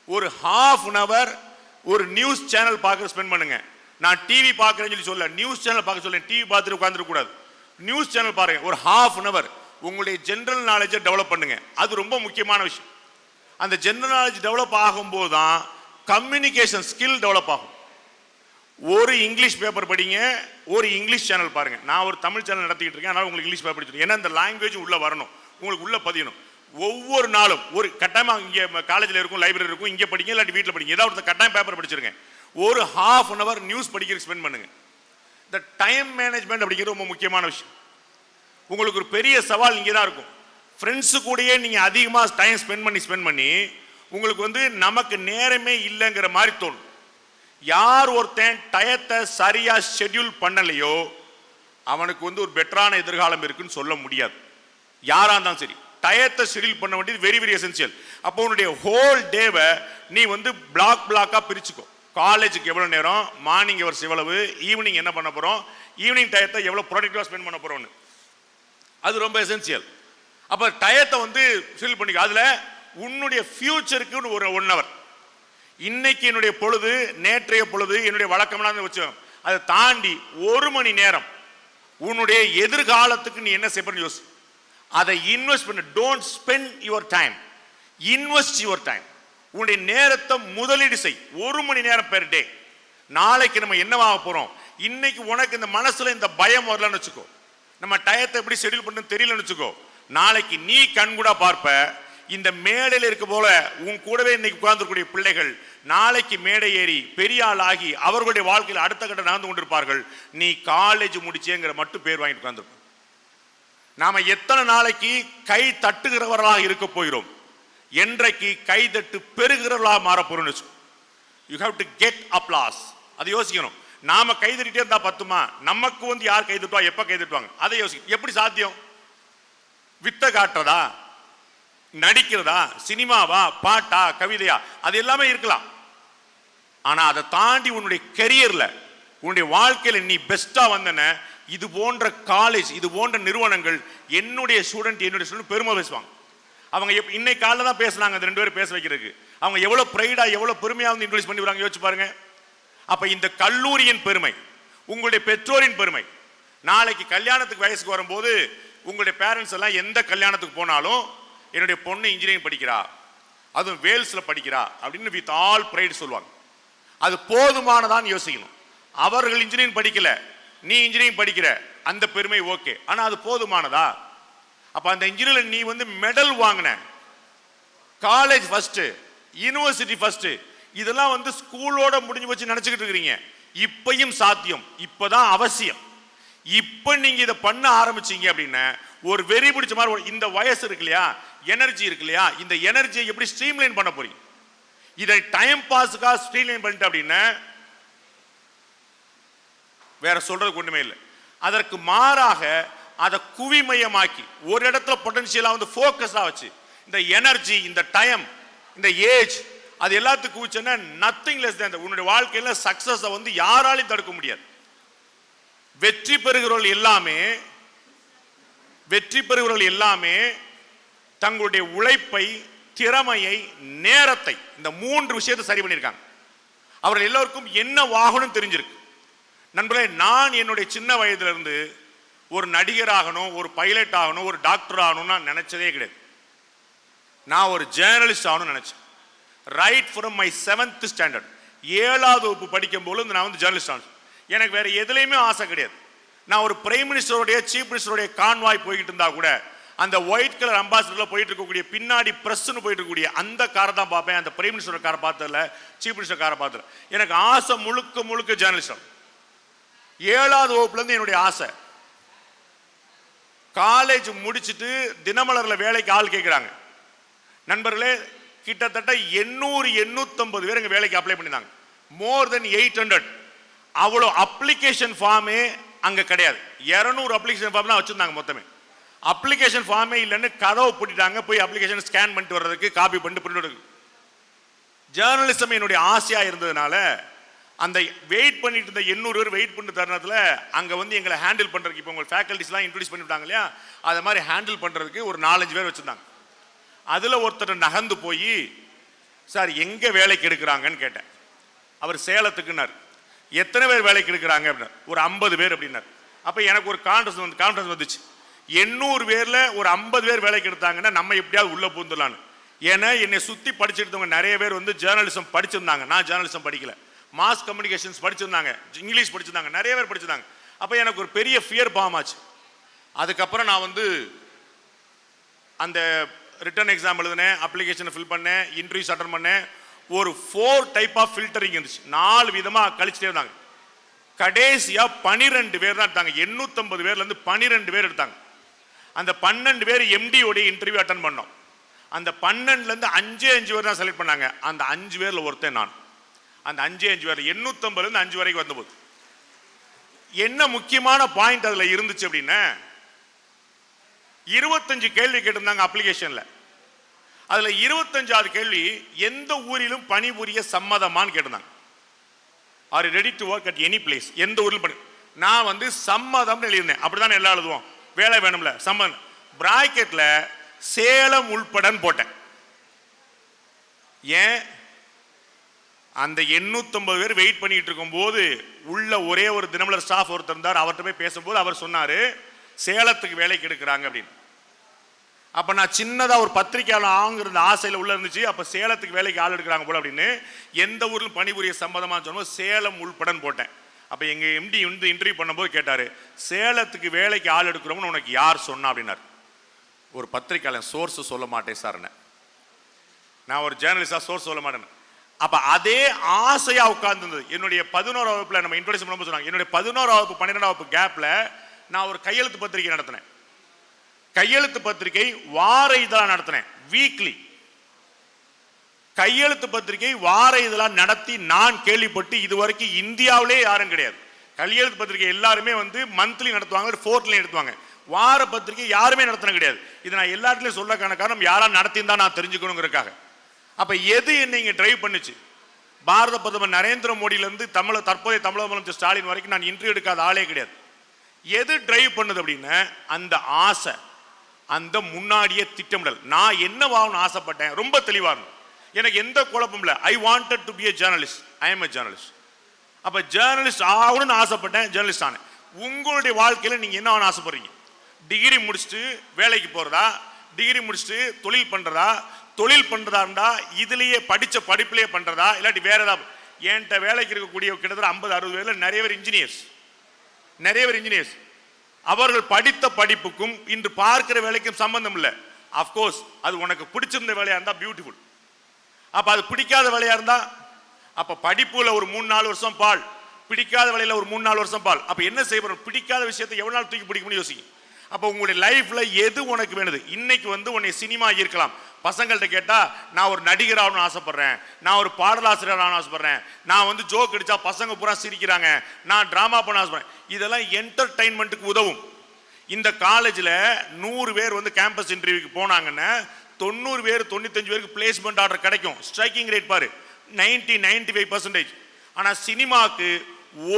ஒரு ½ an hour ஒரு நியூஸ் சேனல் பார்க்க ஸ்பெண்ட் பண்ணுங்க. நான் டிவி பார்க்குறேன்னு சொல்ல, நியூஸ் சேனல் பார்க்க சொல்ல. டிவி பார்த்துட்டு உட்காந்துருக்க கூடாது, நியூஸ் சேனல் பாருங்க. ஒரு ½ an hour உங்களுடைய ஜெனரல் நாலேஜை டெவலப் பண்ணுங்க. அது ரொம்ப முக்கியமான விஷயம். அந்த ஜெனரல் நாலேஜ் டெவலப் ஆகும்போது தான் கம்யூனிகேஷன் ஸ்கில் டெவலப் ஆகும். ஒரு இங்கிலீஷ் பேப்பர் படிங்க, ஒரு இங்கிலீஷ் சேனல் பாருங்க. நான் ஒரு தமிழ் சேனல் நடத்திக்கிட்டு இருக்கேன், அதனால உங்களுக்கு இங்கிலீஷ் பேப்பர் படிச்சிருக்கேன். ஏன்னா இந்த லாங்குவேஜ் உள்ள வரணும், உங்களுக்கு உள்ள பதியணும். ஒவ்வொரு நாளும் ஒரு கட்டாயமா இங்கே காலேஜில் இருக்கும், லைப்ரரி இருக்கும், இங்கே படிங்க, இல்லாட்டி வீட்டில் படிங்க, ஏதாவது ஒரு கட்டாயம் பேப்பர் படிச்சிருங்க. ஒரு ½ an hour நியூஸ் படிக்கிறதுக்கு ஸ்பெண்ட் பண்ணுங்க. இந்த டைம் மேனேஜ்மெண்ட் அப்படிங்கிறது ரொம்ப முக்கியமான விஷயம். உங்களுக்கு ஒரு பெரிய சவால் இங்கே தான் இருக்கும். ஃப்ரெண்ட்ஸு கூடயே நீங்கள் அதிகமாக டைம் ஸ்பெண்ட் பண்ணி உங்களுக்கு வந்து நமக்கு நேரமே இல்லைங்கிற மாதிரி தோணும். யார் ஒருத்தன் டயத்தை சரியா ஷெட்யூல் பண்ணலையோ அவனுக்கு வந்து ஒரு பெட்டரான எதிர்காலம் இருக்குன்னு சொல்ல முடியாது. யாரா இருந்தாலும் சரி, டயத்தை ஷெட்யூல் பண்ண வேண்டியது வெரி வெரி எசென்சியல். அப்போ உன்னுடைய ஹோல் டேவை நீ வந்து பிளாக்கா பிரிச்சுக்கோ. காலேஜுக்கு எவ்வளோ நேரம், மார்னிங் ஹவர்ஸ் எவ்வளவு, ஈவினிங் என்ன பண்ண போகிறோம், ஈவினிங் டயத்தை எவ்வளோ ப்ரொடக்டிவாக ஸ்பெண்ட் பண்ண போகிறோம்னு. அது ரொம்ப எசென்சியல். அப்போ டயத்தை வந்து ஷெட்யூல் பண்ணிக்க. அதில் உன்னுடைய ஃபியூச்சருக்கு ஒரு 1 hour, இன்னைக்கு என்னுடைய பொழுது, நேற்றைய பொழுது, என்னுடைய வழக்கம்லாம் வச்சு அதை தாண்டி 1 மணி நேரம் உன்னுடைய எதிர்காலத்துக்கு நீ என்ன செய்ய யோசி. அதை இன்வெஸ்ட் பண்ண. Don't spend your time, invest your time. உன்னுடைய நேரத்தை முதலீடு செய். 1 மணி நேரம் பெர் டே. நாளைக்கு நம்ம என்னவாக போறோம், இன்னைக்கு உனக்கு இந்த மனசுல இந்த பயம் வரலன்னு வச்சுக்கோ, நம்ம டயத்தை எப்படி ஷெட்யூல் பண்ணு தெரியலன்னு வச்சுக்கோ, நாளைக்கு நீ கண்கூடா பார்ப்ப. இந்த மேடையில் இருக்க போல உன் கூடவே இன்னைக்கு உட்கார்ந்துக்கூடிய பிள்ளைகள் நாளைக்கு மேடை ஏறி பெரிய ஆள் ஆகி அவர்களுடைய வாழ்க்கையில் அடுத்த கட்ட நடந்து கொண்டிருப்பார்கள். நீ காலேஜ் முடிச்சேங்கிற மட்டும் பேர் வாங்கிட்டு உட்கார்ந்துருப்ப. நாம எத்தனை நாளைக்கு கை தட்டுகிறவர்களாக இருக்க போகிறோம், என்றைக்கு கை தட்டு பெறுகிறவர்களாக மாற போறோம். You have to get applause. அதை யோசிக்கணும். நாம கை தட்டிட்டே இருந்தா பத்துமா? நமக்கு வந்து யார் கை தட்டுவா, எப்ப கை தட்டுவாங்க, அதை யோசிக்கணும். எப்படி சாத்தியம்? வித்த காட்டுறதா, நடிக்கிறதா, சினிமாவா, பாட்டா, கவிதையா, அது எல்லாமே இருக்கலாம். ஆனா அதை தாண்டி உன்னுடைய கெரியர்ல, உன்னுடைய வாழ்க்கையில நீ பெஸ்டா வந்தன, இது போன்ற காலேஜ், இது போன்ற நிறுவனங்கள் என்னுடைய ஸ்டூடெண்ட் பெருமை பேசுவாங்க. அவங்க இன்னைக்கு காலைல தான் பேசுனாங்க, அந்த 2 பேரும் பேச வைக்கிறதுக்கு. அவங்க எவ்வளவு பிரைடா, எவ்வளவு பெருமையா வந்து இன்ட்ரோடியூஸ் பண்ணி வராங்க, யோசிச்சு பாருங்க. அப்ப இந்த கல்லூரியின் பெருமை, உங்களுடைய பெற்றோரின் பெருமை. நாளைக்கு கல்யாணத்துக்கு வயசுக்கு வரும்போது உங்களுடைய பேரண்ட்ஸ் எல்லாம் எந்த கல்யாணத்துக்கு போனாலும் என்னுடைய பொண்ணு இன்ஜினியரிங் படிக்கிறா, அதுவும் வேல்ஸ்ல படிக்கிறா அப்படின்னு வித் ஆல் பிரைட் சொல்லுவாங்க. அது போதுமானதான் யோசிக்கணும். அவர்கள் இன்ஜினியரிங் படிக்கல, நீ இன்ஜினியரிங் படிக்கிற, அந்த பெருமை ஓகே. ஆனா அது போதுமானதா? அப்ப அந்த இன்ஜினியரிங் நீ வந்து மெடல் வாங்கின, காலேஜ் ஃபர்ஸ்ட், யூனிவர்சிட்டி ஃபர்ஸ்ட், இதெல்லாம் வந்து ஸ்கூலோட முடிஞ்சு வச்சு நினைச்சுக்கிட்டு இருக்கிறீங்க. இப்பயும் சாத்தியம், இப்பதான் அவசியம். இப்ப நீங்க இதை பண்ண ஆரம்பிச்சீங்க அப்படின்னா ஒரு வெறி பிடிச்ச மாதிரி இந்த வயசு இருக்கு இல்லையா, எனர்ஜி இருக்கு இல்லையா, இந்த எனர்ஜியை எப்படி ஸ்ட்ரீம்லைன் பண்ண போறீங்க? இதை டைம் பாஸுக்காக ஸ்ட்ரீம்லைன் பண்ணிட்டு அப்படின்னா வேற சொல்றது ஒண்ணுமே இல்லை. அதற்கு மாறாக அதை குவிமையமாக்கி ஒரு இடத்துல பொட்டன்ஷியலா வந்து ஃபோக்கஸா வச்சு இந்த எனர்ஜி, இந்த டைம், இந்த ஏஜ், அது எல்லாத்துக்கும் குவிச்சேன்னா நத்திங் லெஸ் தேன். உன்னுடைய வாழ்க்கையில சக்சஸை வந்து யாராலையும் தடுக்க முடியாது. வெற்றி பெறுகிறவர்கள் எல்லாமே தங்களுடைய உழைப்பை, திறமையை, நேரத்தை, இந்த 3 விஷயத்தை சரி பண்ணியிருக்காங்க. அவர்கள் எல்லோருக்கும் என்ன வாகனம் தெரிஞ்சிருக்கு. நண்பர்களே, நான் என்னுடைய சின்ன வயதிலிருந்து ஒரு நடிகர் ஆகணும், ஒரு பைலட் ஆகணும், ஒரு டாக்டர் ஆகணும்னு நான் நினைச்சதே கிடையாது. நான் ஒரு ஜேர்னலிஸ்ட் ஆகணும்னு நினைச்சேன். Right from my 7th standard, 7வது வகுப்பு படிக்கும் போது நான் வந்து ஜேர்னலிஸ்ட் ஆகணும். எனக்கு வேற எதுலையுமே ஆசை கிடையாது. நான் ஒரு பிரைம் மினிஸ்டருடைய, சீஃப் மினிஸ்டருடைய கான்வாய் போய்கிட்டு இருந்தா கூட அந்த ஒயிட் கலர் அம்பாசிடர்ல போயிட்டு இருக்கக்கூடிய பின்னாடி பிரஸ்ன்னு போயிட்டு இருக்கக்கூடிய அந்த காரை தான் பார்ப்பேன். அந்த பிரைம் மினிஸ்டர் காரை பார்த்ததில்ல, சீஃப் மினிஸ்டர் காரை பார்த்ததில்ல. எனக்கு ஆசை முழுக்க ஜேர்னலிஸ்ட். 7வது வகுப்புல இருந்து என்னுடைய ஆசை. காலேஜ் முடிச்சுட்டு தினமலர்ல வேலைக்கு ஆள் கேட்கிறாங்க. நண்பர்களே, கிட்டத்தட்ட 800-850 பேர் எங்க வேலைக்கு அப்ளை பண்ணிருந்தாங்க. மோர் தென் 800. அவ்வளோ அப்ளிகேஷன் ஃபார்மே அங்க கிடையாது. 200 அப்ளிகேஷன் ஃபார்ம் தான் வச்சிருந்தாங்க மொத்தமே. அப்ளிகேஷன் ஃபார்மே இல்லைன்னு கதவை போட்டுட்டாங்க. போய் அப்ளிகேஷன் ஸ்கேன் பண்ணிட்டு வர்றதுக்கு, காப்பி பண்ணிட்டு பிரிண்ட் எடுக்க. ஜேர்னலிசம் என்னுடைய ஆசையா இருந்ததுனால அந்த வெயிட் பண்ணிட்டு இருந்த 800 பேர் வெயிட் பண்ணி தருணத்தில் அங்கே வந்து எங்களை ஹேண்டில் பண்ணுறதுக்கு, இப்போ உங்கள் ஃபேக்கல்டிஸ்லாம் இன்ட்ரடியூஸ் பண்ணிவிட்டாங்க இல்லையா, அதை மாதிரி ஹேண்டில் பண்ணுறதுக்கு ஒரு 4-5 பேர் வச்சுருந்தாங்க. அதில் ஒருத்தர் நகர்ந்து போய், சார் எங்கே வேலைக்கு எடுக்கிறாங்கன்னு கேட்டேன். அவர் சேலத்துக்குன்னார். எத்தனை பேர் வேலைக்கு எடுக்கிறாங்க அப்படின்னா, ஒரு 50 பேர் அப்படின்னார். அப்போ எனக்கு ஒரு கான்ஃபரன்ஸ் வந்துச்சு. 800 பேரில் ஒரு 50 பேர் வேலைக்கு எடுத்தாங்கன்னா நம்ம எப்படியாவது உள்ளே பூந்துடலான்னு. ஏன்னா என்னை சுற்றி படிச்சுருந்தவங்க நிறைய பேர் வந்து ஜேர்னலிசம் படிச்சிருந்தாங்க. நான் ஜேர்னலிசம் படிக்கல, மாஸ் கம்யூனிகேஷன்ஸ் படிச்சிருந்தாங்க, இங்கிலீஷ் படிச்சிருந்தாங்க, நிறைய பேர் படிச்சிருந்தாங்க. அப்போ எனக்கு ஒரு பெரிய ஃபியர் ஃபார்ம் ஆச்சு. அதுக்கப்புறம் நான் வந்து அந்த ரிட்டன் எக்ஸாம் எழுதினேன், அப்ளிகேஷனை ஃபில் பண்ணேன், இன்டர்வியூஸ் அட்டன் பண்ணேன். ஒரு 4 டைப் ஆஃப் ஃபில்டரிங் இருந்துச்சு. 4 விதமாக கழிச்சுட்டே இருந்தாங்க. கடைசியாக 12 பேர் தான் எடுத்தாங்க. 850 பேர்லேருந்து 12 பேர் எடுத்தாங்க. அந்த 12 பேர் எம்டியோடைய இன்டர்வியூ அட்டன் பண்ணோம். அந்த 12லேருந்து 5 பேர் தான் செலக்ட் பண்ணாங்க. அந்த 5 பேரில் ஒருத்தன் நான். அந்த 5 பேர் 850லேருந்து 5 வரைக்கும் வந்தபோது என்ன முக்கியமான பாயிண்ட் அதில் இருந்துச்சு அப்படின்னா, 25 கேள்வி கேட்டிருந்தாங்க அப்ளிகேஷனில். அதில் 25வது கேள்வி, எந்த ஊரிலும் பணிபுரிய சம்மதமான்னு கேட்டிருந்தாங்க. Are ready to work at any place, எந்த ஊரில் பண்ணு. நான் வந்து சம்மதம் எழுதியிருந்தேன், அப்படிதான் எல்லாம் எழுதுவோம், வேலை வேணும்ல சம்மதம். பிராக்கெட்ல சேலம் உள்படன்னு போட்டேன். ஏன்? அந்த 850 பேர் வெயிட் பண்ணிட்டு இருக்கும் போது உள்ள ஒரே ஒரு தினமலர் ஸ்டாஃப் ஒருத்தர் இருந்தார். அவர்கிட்ட போய் பேசும்போது அவர் சொன்னாரு சேலத்துக்கு வேலைக்கு எடுக்கிறாங்க அப்படின்னு. அப்ப நான் சின்னதா ஒரு பத்திரிகையாளர் ஆங்கிருந்த ஆசையில உள்ள இருந்துச்சு. அப்ப சேலத்துக்கு வேலைக்கு ஆள் எடுக்கிறாங்க போல அப்படின்னு. எந்த ஊர்ல பணிபுரிய சம்பந்தமா சொன்னோம், சேலம் உள்படன் போட்டேன். அப்ப எங்க எம்டி வந்து இன்டர்வியூ பண்ணும்போது கேட்டாரு, சேலத்துக்கு வேலைக்கு ஆள் எடுக்கிறோம்னு உனக்கு யார் சொன்னா அப்படின்னாரு. ஒரு பத்திரிகையாளர், சோர்ஸ் சொல்ல மாட்டேன் சார், நான் ஒரு ஜேர்னலிஸ்டா சோர்ஸ் சொல்ல மாட்டேன். அப்ப அதே ஆசையா உட்கார்ந்து என்னுடைய 11ஆம் வகுப்புல நம்ம இன்ட்ரோடக்ஷன் பண்ணும்போது சொன்னாங்க, என்னுடைய 11ஆம் வகுப்பு 12ஆம் வகுப்பு கேப்ல நான் ஒரு கையெழுத்து பத்திரிகை நடத்தினேன். கையெழுத்து பத்திரிகை வார இதழா நடத்தினேன், வீக்லி கையெழுத்து பத்திரிகை வார இதழா நடத்தி நான் கேள்விப்பட்டு இதுவரைக்கும் இந்தியாவிலே யாரும் கிடையாது. கையெழுத்து பத்திரிகை எல்லாருமே வந்து மந்த்லி நடத்துவாங்க, ஃபோர்த்லி நடத்துவாங்க, வார பத்திரிகை யாருமே நடத்தின கிடையாது. இது நான் எல்லா இடத்துலயும் சொல்ல காரணம் யாரா நடத்திருந்தா நான் தெரிஞ்சுக்கணுங்கிறதுக்காக. அப்ப எது என்னை டிரைவ் பண்ணுச்சு? பாரத பிரதமர் நரேந்திர மோடியில இருந்து தற்போதைய தமிழக முதலமைச்சர் ஸ்டாலின் வரைக்கும் நான் இன்டர்வியூ எடுக்காத ஆளே கிடையாது. எது டிரைவ் பண்ணுது அப்படின்னா அந்த ஆசை, அந்த முன்னாடியே திட்டமிடல். நான் என்னவாகணும்னு ஆசைப்பட்டேன், ரொம்ப தெளிவா இருந்தேன், எனக்கு எந்த குழப்பம் இல்லை. I wanted to be a journalist, I am a journalist. அப்ப ஜேர்னலிஸ்ட் ஆகணும்னு ஆசைப்பட்டேன், ஜேர்னலிஸ்ட் ஆனேன். உங்களுடைய வாழ்க்கையில நீங்க என்ன ஆகணும்னு ஆசைப்படுறீங்க? டிகிரி முடிச்சுட்டு வேலைக்கு போறதா, டிகிரி முடிச்சுட்டு தொழில் பண்றதா, தொழில் பண்றதா இருந்தா இதுலயே படிச்ச படிப்பிலேயே பண்றதா, இல்லாட்டி வேற ஏதாவது? என்கிட்ட வேலைக்கு இருக்கக்கூடிய கிட்டத்தட்ட 50-60 பேர்ல நிறைய பேர் இன்ஜினியர்ஸ். அவர்கள் படித்த படிப்புக்கும் இன்று பார்க்கிற வேலைக்கும் சம்பந்தம் இல்லை. அப்கோர்ஸ் அது உனக்கு பிடிச்சிருந்த வேலையா இருந்தா பியூட்டிஃபுல். அப்ப அது பிடிக்காத வேலையா இருந்தா, அப்ப படிப்புல ஒரு 3-4 வருஷம் பால், பிடிக்காத வேலையில ஒரு 3-4 வருஷம் பால். அப்ப என்ன செய்யணும்? பிடிக்காத விஷயத்தை எவ்வளவு நாள் தூக்கி பிடிக்க முடியும் யோசிங்க. அப்ப உங்களுடைய லைஃப்ல எது உனக்கு வேணுது? இன்னைக்கு வந்து உன்னை சினிமா இருக்கலாம், பசங்கள்ட்ட கேட்டா நான் ஒரு நடிகர் ஆகணும்னு ஆசைப்படுறேன், நான் ஒரு பாடலாசிரியர் ஆகணும்னு ஆசைப்படுறேன், நான் வந்து ஜோக் அடிச்சா பசங்க பூரா சிரிக்கிறாங்க, நான் டிராமா பண்ண ஆசைப்படுறேன். இதெல்லாம் என்டர்டைன்மெண்ட்டுக்கு உதவும். இந்த காலேஜில் 100 பேர் வந்து கேம்பஸ் இன்டர்வியூக்கு போனாங்கன்னா 90 பேர் 95 பேருக்கு பிளேஸ்மெண்ட் ஆர்டர் கிடைக்கும். ஸ்ட்ரைக்கிங் ரேட் பாரு 90-95%. ஆனால் சினிமாவுக்கு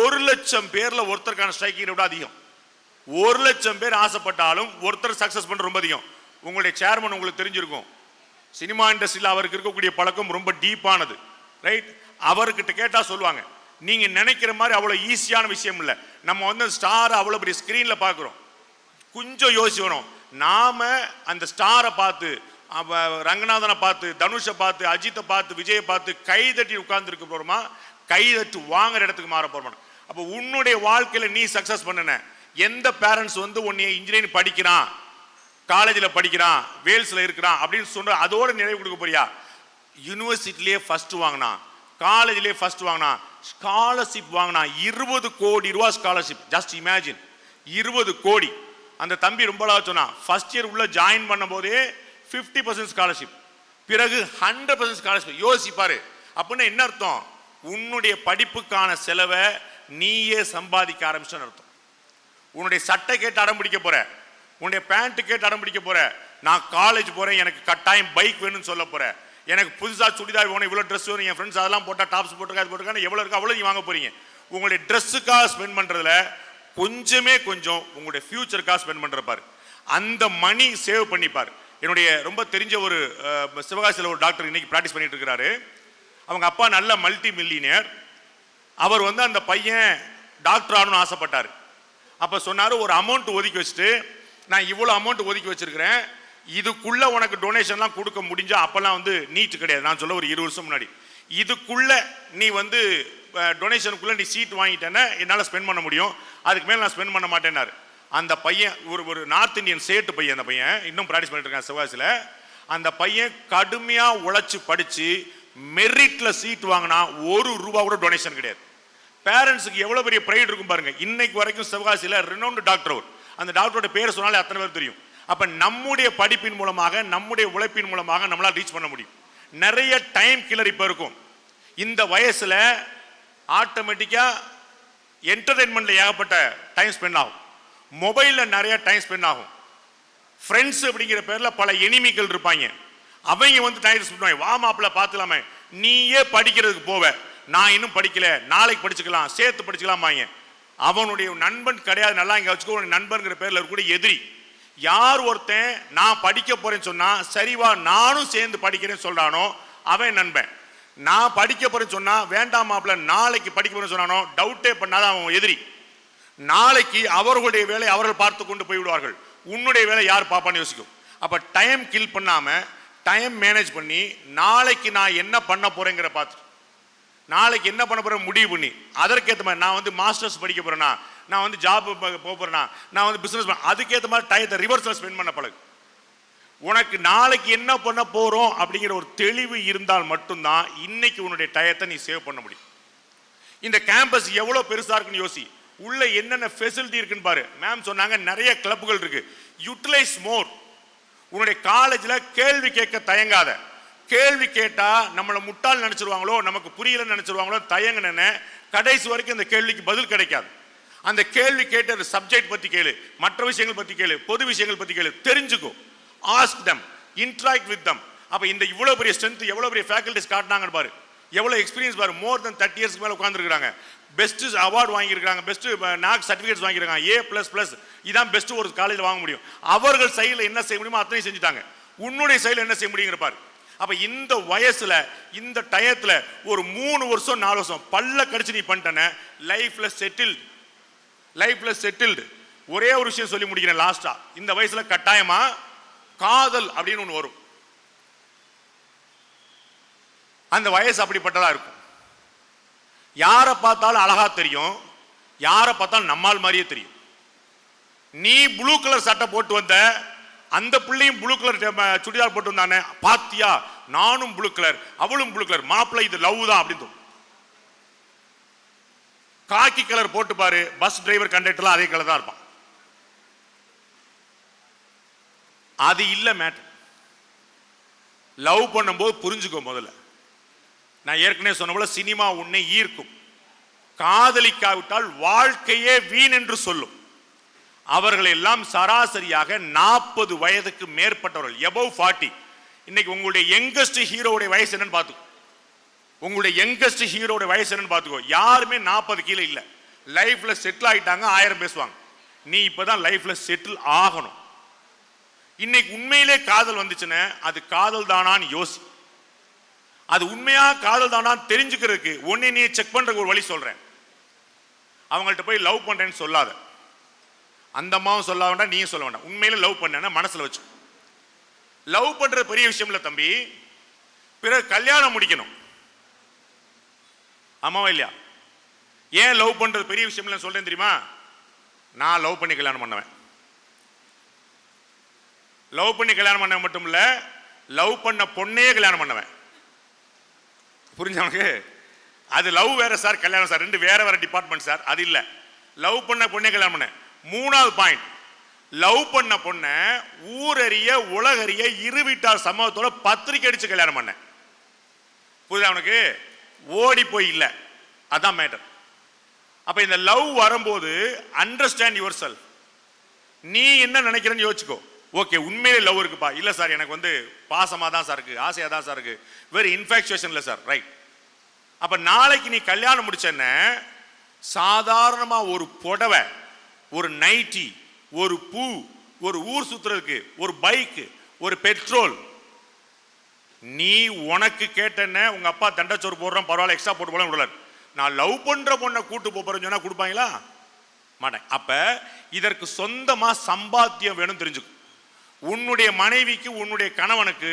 1 லட்சம் பேர்ல ஒருத்தருக்கான ஸ்ட்ரைக்கிங் ரேட் அதிகம். 1 லட்சம் பேர் ஆசைப்பட்டாலும் ஒருத்தர் சக்சஸ் பண்ற ரொம்ப அதிகம். உங்களுடைய சேர்மன் உங்களுக்கு தெரிஞ்சிருக்கும், சினிமா இண்டஸ்ட்ரியில் அவருக்கு இருக்கக்கூடிய பழக்கம் ரொம்ப டீப்பானது, ரைட்? அவர்கிட்ட கேட்டா சொல்லுவாங்க, நீங்க நினைக்கிற மாதிரி அவ்வளவு ஈஸியான விஷயம் இல்லை. நம்ம வந்து ஸ்டார் அவ்வளவு பெரிய ஸ்கிரீன்ல பாக்குறோம், கொஞ்சம் யோசிக்கணும். நாம அந்த ஸ்டாரை பார்த்து, ரங்கநாதனை பார்த்து, தனுஷை பார்த்து, அஜித்தை பார்த்து, விஜயை பார்த்து கைதட்டி உட்கார்ந்து இருக்க போறோமா, கைதட்டி வாங்குற இடத்துக்கு மாற போறோமா? அப்ப உன்னுடைய வாழ்க்கையில நீ சக்சஸ் பண்ணன. எந்த பேரண்ட்ஸ் வந்து உன்னை இன்ஜினியரிங் படிக்கிறான், காலேஜில் படிக்கிறான், வேல்ஸ்ல இருக்கிறான் அப்படின்னு சொல்ற அதோட நிறைவு கொடுக்க போறியா? யூனிவர்சிட்டிலேயே ஃபர்ஸ்ட் வாங்கினா, காலேஜ்லேயே ஃபர்ஸ்ட் வாங்கினா, ஸ்காலர்ஷிப் வாங்கினா, 20 கோடி ரூபாய் ஸ்காலர்ஷிப். ஜஸ்ட் இமேஜின், 20 கோடி. அந்த தம்பி ரொம்ப சொன்னா, ஃபர்ஸ்ட் இயர் உள்ள ஜாயின் பண்ணும் போதே 50% ஸ்காலர்ஷிப், பிறகு 100% ஸ்காலர்ஷிப். யோசிப்பாரு. அப்படின்னா என்ன அர்த்தம்? உன்னுடைய படிப்புக்கான செலவை நீயே சம்பாதிக்க ஆரம்பிச்சோன்னு அர்த்தம். உன்னுடைய சட்டை கேட்டு அடம் பிடிக்க போற, உன்னுடைய பேண்ட் கேட்டு அடம் பிடிக்க போற, நான் காலேஜ் போறேன் எனக்கு கட்டாயம் பைக் வேணும்னு சொல்ல போற, எனக்கு புதுசா சுடிதார் வேணும், இவ்வளவு ட்ரெஸ் வேணும், என் ஃப்ரெண்ட்ஸ் அதெல்லாம் போட்டா டாப்ஸ் போட்டிருக்காங்க, எவ்வளவு இருக்கா அவ்வளவு நீ வாங்க போறீங்க. உங்களுடைய ட்ரெஸ்ஸுக்காக ஸ்பெண்ட் பண்றதுல கொஞ்சம் உங்களுடைய ஃபியூச்சருக்காக ஸ்பெண்ட் பண்றப்பாரு. அந்த மணி சேவ் பண்ணிப்பாரு. என்னுடைய ரொம்ப தெரிஞ்ச ஒரு சிவகாசியில் ஒரு டாக்டர் இன்னைக்கு பிராக்டிஸ் பண்ணிட்டு இருக்கிறாரு. அவங்க அப்பா நல்ல மல்டி மில்லியனியர். அவர் வந்து அந்த பையன் டாக்டர் ஆகணும்னு ஆசைப்பட்டார். அப்ப சொன்னாரு, ஒரு அமௌண்ட் ஒதுக்கி வச்சுட்டு, நான் இவ்வளவு அமௌண்ட் ஒதுக்கி வச்சிருக்கிறேன், இதுக்குள்ள உனக்கு டொனேஷன்லாம் கொடுக்க முடிஞ்சா, அப்பெல்லாம் வந்து நீட் கிடையாது, நான் சொல்ல ஒரு 20 வருஷம் முன்னாடி, இதுக்குள்ள நீ வந்து டொனேஷனுக்குள்ள நீ சீட் வாங்கிட்டேன்னா என்னால் ஸ்பெண்ட் பண்ண முடியும், அதுக்கு மேலே நான் ஸ்பெண்ட் பண்ண மாட்டேன்னாரு. அந்த பையன் ஒரு நார்த் இந்தியன் சேட்டு பையன். அந்த பையன் இன்னும் ப்ராக்டிஸ் பண்ணிட்டு இருக்கான் சிவகாசியில். அந்த பையன் கடுமையா உழைச்சு படிச்சு மெரிட்ல சீட் வாங்கினா 1 ரூபா கூட டொனேஷன் கிடையாது. பேரண்ட்ஸுக்கு எவ்வளவு பெரிய ப்ரைட் இருக்கும் பாருங்க. இன்னைக்கு வரைக்கும் சிவகாசியில் ரெனோன்டு டாக்டர் அவர். அந்த டாக்டரோட பேர் சொன்னாலே அத்தனை பேர் தெரியும். அப்ப நம்முடைய படிப்பின் மூலமாக, நம்முடைய உழைப்பின் மூலமாக நம்மளால ரீச் பண்ண முடியும். நிறைய டைம் கில்லர் இப்ப இருக்கும். இந்த வயசுல ஆட்டோமேட்டிக்கா என்டர்டைன்மெண்ட்ல ஏகப்பட்ட டைம் ஸ்பெண்ட் ஆகும், மொபைல்ல நிறைய டைம் ஸ்பெண்ட் ஆகும். ஃப்ரெண்ட்ஸ் அப்படிங்கிற பேர்ல பல எனிமிகள் இருப்பாங்க, அவங்க வந்து டைம் ஸ்பெண்ட் பண்ணுவாங்க. வா மாப்பிள்ள பார்த்துலாமே, நீயே படிக்கிறதுக்கு போவ, நான் இன்னும் படிக்கல, நாளைக்கு படிச்சுக்கலாம், சேர்த்து படிச்சுக்கலாம். அவனுடைய நண்பன் கிடையாது. நல்லா இங்க வச்சுக்கோ, நண்பன்கிற பேர்ல இருக்கக்கூடிய எதிரி. யார் ஒருத்தன் நான் படிக்க போறேன்னு சொன்னா சரிவா நானும் சேர்ந்து படிக்கிறேன்னு சொல்றானோ அவன் நண்பன். நான் படிக்க போறேன்னு சொன்னா வேண்டாம் மாப்பிள்ள நாளைக்கு படிக்க போறேன்னு சொன்னானோ டவுட்டே பண்ணாத அவன் எதிரி. நாளைக்கு அவர்களுடைய வேலை அவர்கள் பார்த்து கொண்டு போய் விடுவார்கள். உன்னுடைய வேலை யார் பாப்பான்னு யோசிக்கும். அப்ப டைம் கில் பண்ணாம டைம் மேனேஜ் பண்ணி நாளைக்கு நான் என்ன பண்ண போறேங்கிற பார்த்து நாளைக்கு என்ன பண்ண போறேன் முடிவு பண்ணி அதற்கேற்ற மாதிரி நான் வந்து மாஸ்டர்ஸ் படிக்க போறேன்னா, நான் வந்து ஜாப் போக போறேன்னா, நான் வந்து பிசினஸ் அதுக்கேற்ற மாதிரி டயத்தை ரிவர்ஸ்ல ஸ்பெண்ட் பண்ண பழகு. உனக்கு நாளைக்கு என்ன பண்ண போறோம் அப்படிங்கிற ஒரு தெளிவு இருந்தால் மட்டும்தான் இன்னைக்கு உன்னுடைய டயத்தை நீ சேவ் பண்ண முடியும். இந்த கேம்பஸ் எவ்வளவு பெருசா இருக்குன்னு யோசி. உள்ள என்னென்ன ஃபெசிலிட்டி இருக்குன்னு பாரு. மேம் சொன்னாங்க நிறைய கிளப்புகள் இருக்கு. யூட்டிலைஸ் மோர். உன்னுடைய காலேஜ்ல கேள்வி கேட்க தயங்காத. கேள்வி கேட்டா நம்மளை முட்டாள் நினைச்சிருவாங்களோ, நமக்கு புரியலன்னு நினைச்சிருவாங்களோ தயங்குன கடைசி வரைக்கும் அந்த கேள்விக்கு பதில் கிடைக்காது. அந்த கேள்வி கேட்ட சப்ஜெக்ட் பத்தி கேளு, மற்ற விஷயங்கள் பத்தி கேளு, பொது விஷயங்கள் பத்தி கேளு, தெரிஞ்சுக்கோ. Ask them, interact with them. அப்ப இந்த இவ்வளவு பெரிய ஸ்ட்ரென்த், எவ்வளவு பெரிய ஃபேக்கல்டிஸ் காட்டினாங்கன்னு பாரு. எவ்வளவு எக்ஸ்பீரியன்ஸ் பாரு. மோர் தென் 30 இயர்ஸ்க்கு மேல உட்கார்ந்துருக்காங்க. பெஸ்ட் அவார்டு வாங்கியிருக்காங்க, பெஸ்ட் நாக் சர்டிஃபிகேட்ஸ் வாங்கியிருக்காங்க, A++. இதான் பெஸ்ட் ஒரு காலேஜில் வாங்க முடியும். அவர்கள் சைடில் என்ன செய்ய முடியுமோ அத்தனை செஞ்சுட்டாங்க. உன்னுடைய சைடில் என்ன செய்ய முடியுங்கிற பாரு. அப்ப இந்த வயசுல இந்த டயத்துல ஒரு 3 வருஷம் 4 வருஷம் பல்ல கடிச்சு நீ பண்ணிட்டன லைஃப்ல செட்டில்டு. ஒரே ஒரு விஷயம் சொல்லி முடிக்கிறேன் லாஸ்டா. இந்த வயசுல கட்டாயமா காதல் அப்படின்னு ஒன்று வரும். அந்த வயசு அப்படிப்பட்டதா இருக்கும். யாரை பார்த்தாலும் அழகா தெரியும், யாரை பார்த்தாலும் நம்மால் மாதிரியே தெரியும். நீ ப்ளூ கலர் சட்டை போட்டு வந்த, அந்த பிள்ளையும் ப்ளூ கலர் சுடிதார் போட்டு வந்தானே, பாத்தியா நானும் ப்ளூ கலர் அவளும் ப்ளூ கலர், மாப்பிள்ளை இது லவ் தான் அப்படின்னு. காக்கி கலர் போட்டு பாரு, பஸ் டிரைவர் கண்டக்டர்லாம் அதே கலர் தான் இருப்பான். அது இல்ல மேட்டர். லவ் பண்ணும்போது புரிஞ்சுக்கோ. முதல்ல நான் ஏற்கனவே சொன்ன போல சினிமா உன்னை ஈர்க்கும். காதலிக்காவிட்டால் வாழ்க்கையே வீண் என்று சொல்லும். அவர்கள் எல்லாம் சராசரியாக 40 வயதுக்கு மேற்பட்டவர்கள், above 40. இன்னைக்கு உங்களுடைய யங்கஸ்ட் ஹீரோவுடைய வயசு என்னன்னு பார்த்துக்கோ. உங்களுடைய யங்கஸ்ட் ஹீரோவுடைய வயசு என்னன்னு பார்த்துக்கோ. யாருமே 40 கீழே இல்லை. லைஃப்ல செட்டில் ஆயிட்டாங்க, 1000 பேசுவாங்க. நீ இப்பதான் லைஃப்ல செட்டில் ஆகணும். இன்னைக்கு உண்மையிலே காதல் வந்துச்சுன்னு அது காதல் தானான்னு யோசி. அது உண்மையா காதல் தானான்னு தெரிஞ்சுக்கிறதுக்கு ஒன்னே நீ செக் பண்றதுக்கு ஒரு வழி சொல்றேன். அவங்கள்ட்ட போய் லவ் பண்றேன்னு சொல்லாத. அந்த அம்மாவும் சொல்ல வேண்டாம், நீயும் சொல்ல வேண்டாம். உண்மையில லவ் பண்ண மனசுல வச்சு. லவ் பண்றது பெரிய விஷயம் இல்ல தம்பி. பிறகு கல்யாணம் முடிக்கணும். ஆமாவா இல்லையா? ஏன் லவ் பண்றது பெரிய விஷயம் இல்லைன்னு சொல்றேன் தெரியுமா? நான் லவ் பண்ணி கல்யாணம் பண்ணுவேன். லவ் பண்ணி கல்யாணம் பண்ண மட்டும் இல்ல, லவ் பண்ண பொண்ணையே கல்யாணம் பண்ணுவேன். புரிஞ்சவனுக்கு? அது லவ் வேற சார், கல்யாணம் சார், ரெண்டு வேற வேற டிபார்ட்மெண்ட் சார். அது இல்ல, லவ் பண்ண பொண்ணே கல்யாணம் பண்ண. 3வது பாயிண்ட், லவ் பண்ண பொண்ண ஊரறிய உலகறிய இரு வீட்டார் சமூகத்தோட பத்திரிக்கை அடிச்சு கல்யாணம் பண்ண. புரியுதா அவனுக்கு? ஓடி போய் இல்ல. அதான் மேட்டர். அப்ப இந்த லவ் வரும்போது அண்டர்ஸ்டாண்ட் யுவர் செல்ஃப். நீ என்ன நினைக்கிறன்னு யோசிச்சுக்கோ. ஓகே, உண்மையிலே லவ் இருக்குப்பா. இல்ல சார், எனக்கு வந்து பாசமா தான் சார் இருக்கு, ஆசையா தான் சார் இருக்கு, வெரி இன்ஃபேக்சுவேஷன் இல்ல சார். ரைட். அப்ப நாளைக்கு நீ கல்யாணம் முடிச்சேன்ன சாதாரணமா ஒரு புடவை, ஒரு நைட்டி, ஒரு பூ, ஒரு ஊர் சுத்துறதுக்கு ஒரு பைக், ஒரு பெட்ரோல், நீ உனக்கு கேட்டன உங்க அப்பா தண்டச்சோறு போடுறோம் பரவாயில்ல எக்ஸ்ட்ரா போட்டு போல விடல. நான் லவ் பண்ற பொண்ணை கூட்டு போறேன்னு சொன்னா கொடுப்பாங்களா? மாட்டேன். அப்ப இதற்கு சொந்தமா சம்பாத்தியம் வேணும் தெரிஞ்சுக்கும். உன்னுடைய மனைவிக்கு உன்னுடைய கணவனுக்கு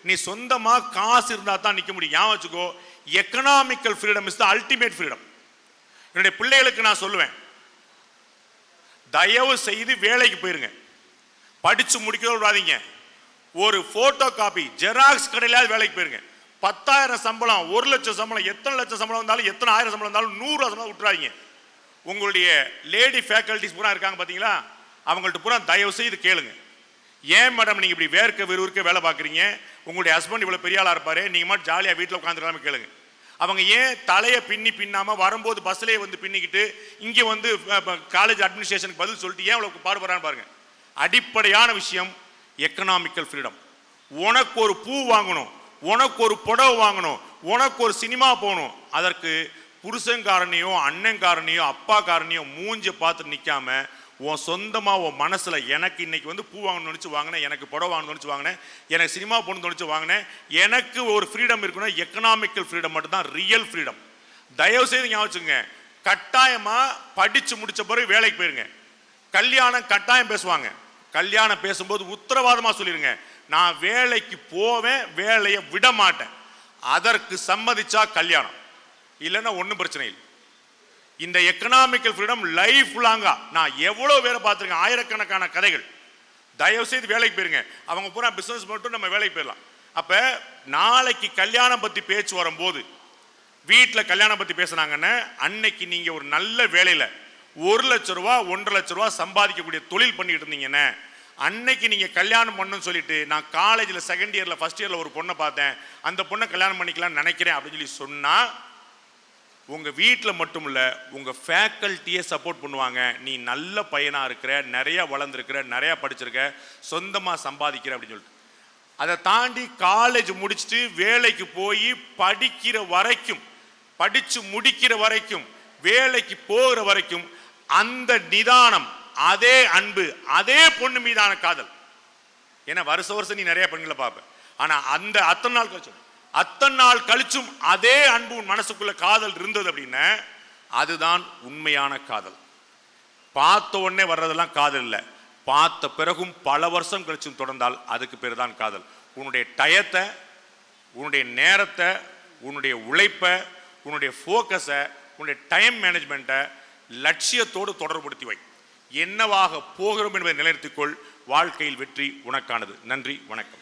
நீ சொந்தமா காசு இருந்தா தான் நிக்க முடியும். ஞாபகம் வச்சுக்கோ, economical freedom is the ultimate freedom. என்னுடைய பிள்ளைகளுக்கு நான் சொல்லுவேன், தயவு செய்து வேலைக்கு போயிருங்க. படிச்சு முடிக்க விடாதீங்க. ஒரு போட்டோ காப்பி ஜெராக்ஸ் கடையில வேலைக்கு போயிருங்க. 10,000 சம்பளம், 1 லட்சம் சம்பளம், எத்தனை லட்சம் சம்பளம் வந்தாலும், எத்தனை ஆயிரம் சம்பளம் வந்தாலும் 100 சம்பளம் விட்டுறாதீங்க. உங்களுடைய லேடி ஃபேக்கல்டிஸ் பூரா இருக்காங்க பாத்தீங்களா, அவங்கள்ட்ட பூரா தயவு செய்து கேளுங்க. ஏன் மேடம் நீங்க இப்படி வேர்க்க விறுவிறுக்க வேலை பார்க்குறீங்க? உங்களுடைய ஹஸ்பண்ட் இவ்வளவு பெரிய ஆளா இருப்பாரு, நீங்க மட்டும் ஜாலியா வீட்டில் உட்காந்துருக்காம கேளுங்க. அவங்க ஏன் தலையை பின்னாம வரும்போது பஸ்லேயே வந்து பின்னிக்கிட்டு இங்கே வந்து காலேஜ் அட்மினிஸ்ட்ரேஷனுக்கு பதில் சொல்லிட்டு ஏன் அவ்வளவு பாடுபடுறான்னு பாருங்க. அடிப்படையான விஷயம் எக்கனாமிக்கல் ஃப்ரீடம். உனக்கு ஒரு பூ வாங்கணும், உனக்கு ஒரு புடவை வாங்கணும், உனக்கு ஒரு சினிமா போகணும், அதற்கு புருஷன்காரனையோ அண்ணன்காரனையோ அப்பாக்காரனையோ மூஞ்சி பார்த்து நிற்காம உன் சொந்தமாக உன் மனசில் எனக்கு இன்னைக்கு வந்து பூ வாங்கணும்னு நினச்சி வாங்கினேன், எனக்கு புடவை வாங்கணும்னு நினச்சி வாங்கினேன், எனக்கு சினிமா போகணும்னு நினச்சி வாங்கினேன், எனக்கு ஒரு ஃப்ரீடம் இருக்குன்னா எக்கனாமிக்கல் ஃப்ரீடம் மட்டும்தான் ரியல் ஃப்ரீடம். தயவு செய்து ஞாபகம் வச்சுக்கோங்க. கட்டாயமாக படித்து முடித்த பிறகு வேலைக்கு போயிருங்க. கல்யாணம் கட்டாயம் பேசுவாங்க. கல்யாணம் பேசும்போது உத்தரவாதமாக சொல்லிடுங்க, நான் வேலைக்கு போவேன், வேலையை விட மாட்டேன். அதற்கு சம்மதிச்சா கல்யாணம், இல்லைன்னா ஒன்றும் பிரச்சனை இல்லை. இந்த எக்கனாமிக்கல் ஃப்ரீடம் லைஃப் லாங்கா நான் எவ்வளோ பேரை பார்த்துருக்கேன், ஆயிரக்கணக்கான கதைகள். தயவு செய்து வேலைக்கு போயிருங்க. அவங்க பூரா பிஸ்னஸ் மட்டும் நம்ம வேலைக்கு போயிடலாம். அப்போ நாளைக்கு கல்யாணம் பற்றி பேச்சு வரும்போது, வீட்டில் கல்யாணம் பற்றி பேசுனாங்கன்னு அன்னைக்கு நீங்கள் ஒரு நல்ல வேலையில் 1 லட்ச ரூபா 1.5 லட்ச ரூபா சம்பாதிக்கக்கூடிய தொழில் பண்ணிட்டு இருந்தீங்கன்னு அன்னைக்கு நீங்கள் கல்யாணம் பண்ணணும்னு சொல்லிட்டு, நான் காலேஜில் செகண்ட் இயரில் ஃபர்ஸ்ட் இயரில் ஒரு பொண்ணை பார்த்தேன், அந்த பொண்ணை கல்யாணம் பண்ணிக்கலாம்னு நினைக்கிறேன் அப்படின்னு சொல்லி சொன்னால், உங்கள் வீட்டில் மட்டும் இல்லை உங்கள் ஃபேக்கல்ட்டியே சப்போர்ட் பண்ணுவாங்க. நீ நல்ல பையனாக இருக்கிற, நிறையா வளர்ந்துருக்கிற, நிறையா படிச்சிருக்க, சொந்தமாக சம்பாதிக்கிற அப்படின்னு சொல்லிட்டு. அதை தாண்டி காலேஜ் முடிச்சுட்டு வேலைக்கு போய் படிக்கிற வரைக்கும், படித்து முடிக்கிற வரைக்கும், வேலைக்கு போகிற வரைக்கும் அந்த நிதானம், அதே அன்பு, அதே பொண்ணு மீதான காதல். ஏன்னா வருஷம் நீ நிறைய பெண்களை பார்ப்ப, ஆனா அந்த அத்தனை நாள் கழிச்சும் அதே அன்பு உன் மனசுக்குள்ள காதல் இருந்தது அப்படின்னா அதுதான் உண்மையான காதல். பார்த்த உடனே வர்றதெல்லாம் காதல் இல்லை, பார்த்த பிறகும் பல வருஷம் கழிச்சும் தொடர்ந்தால் அதுக்கு பேர் தான் காதல். உன்னுடைய டயத்தை, உன்னுடைய நேரத்தை, உன்னுடைய உழைப்பை, உன்னுடைய ஃபோக்கஸை, உன்னுடைய டைம் மேனேஜ்மெண்ட்டை லட்சியத்தோடு தொடர்புபடுத்தி வை. என்னவாக போகிறோம் என்பதை நிலைநிறுத்திக்கொள். வாழ்க்கையில் வெற்றி உனக்கானது. நன்றி, வணக்கம்.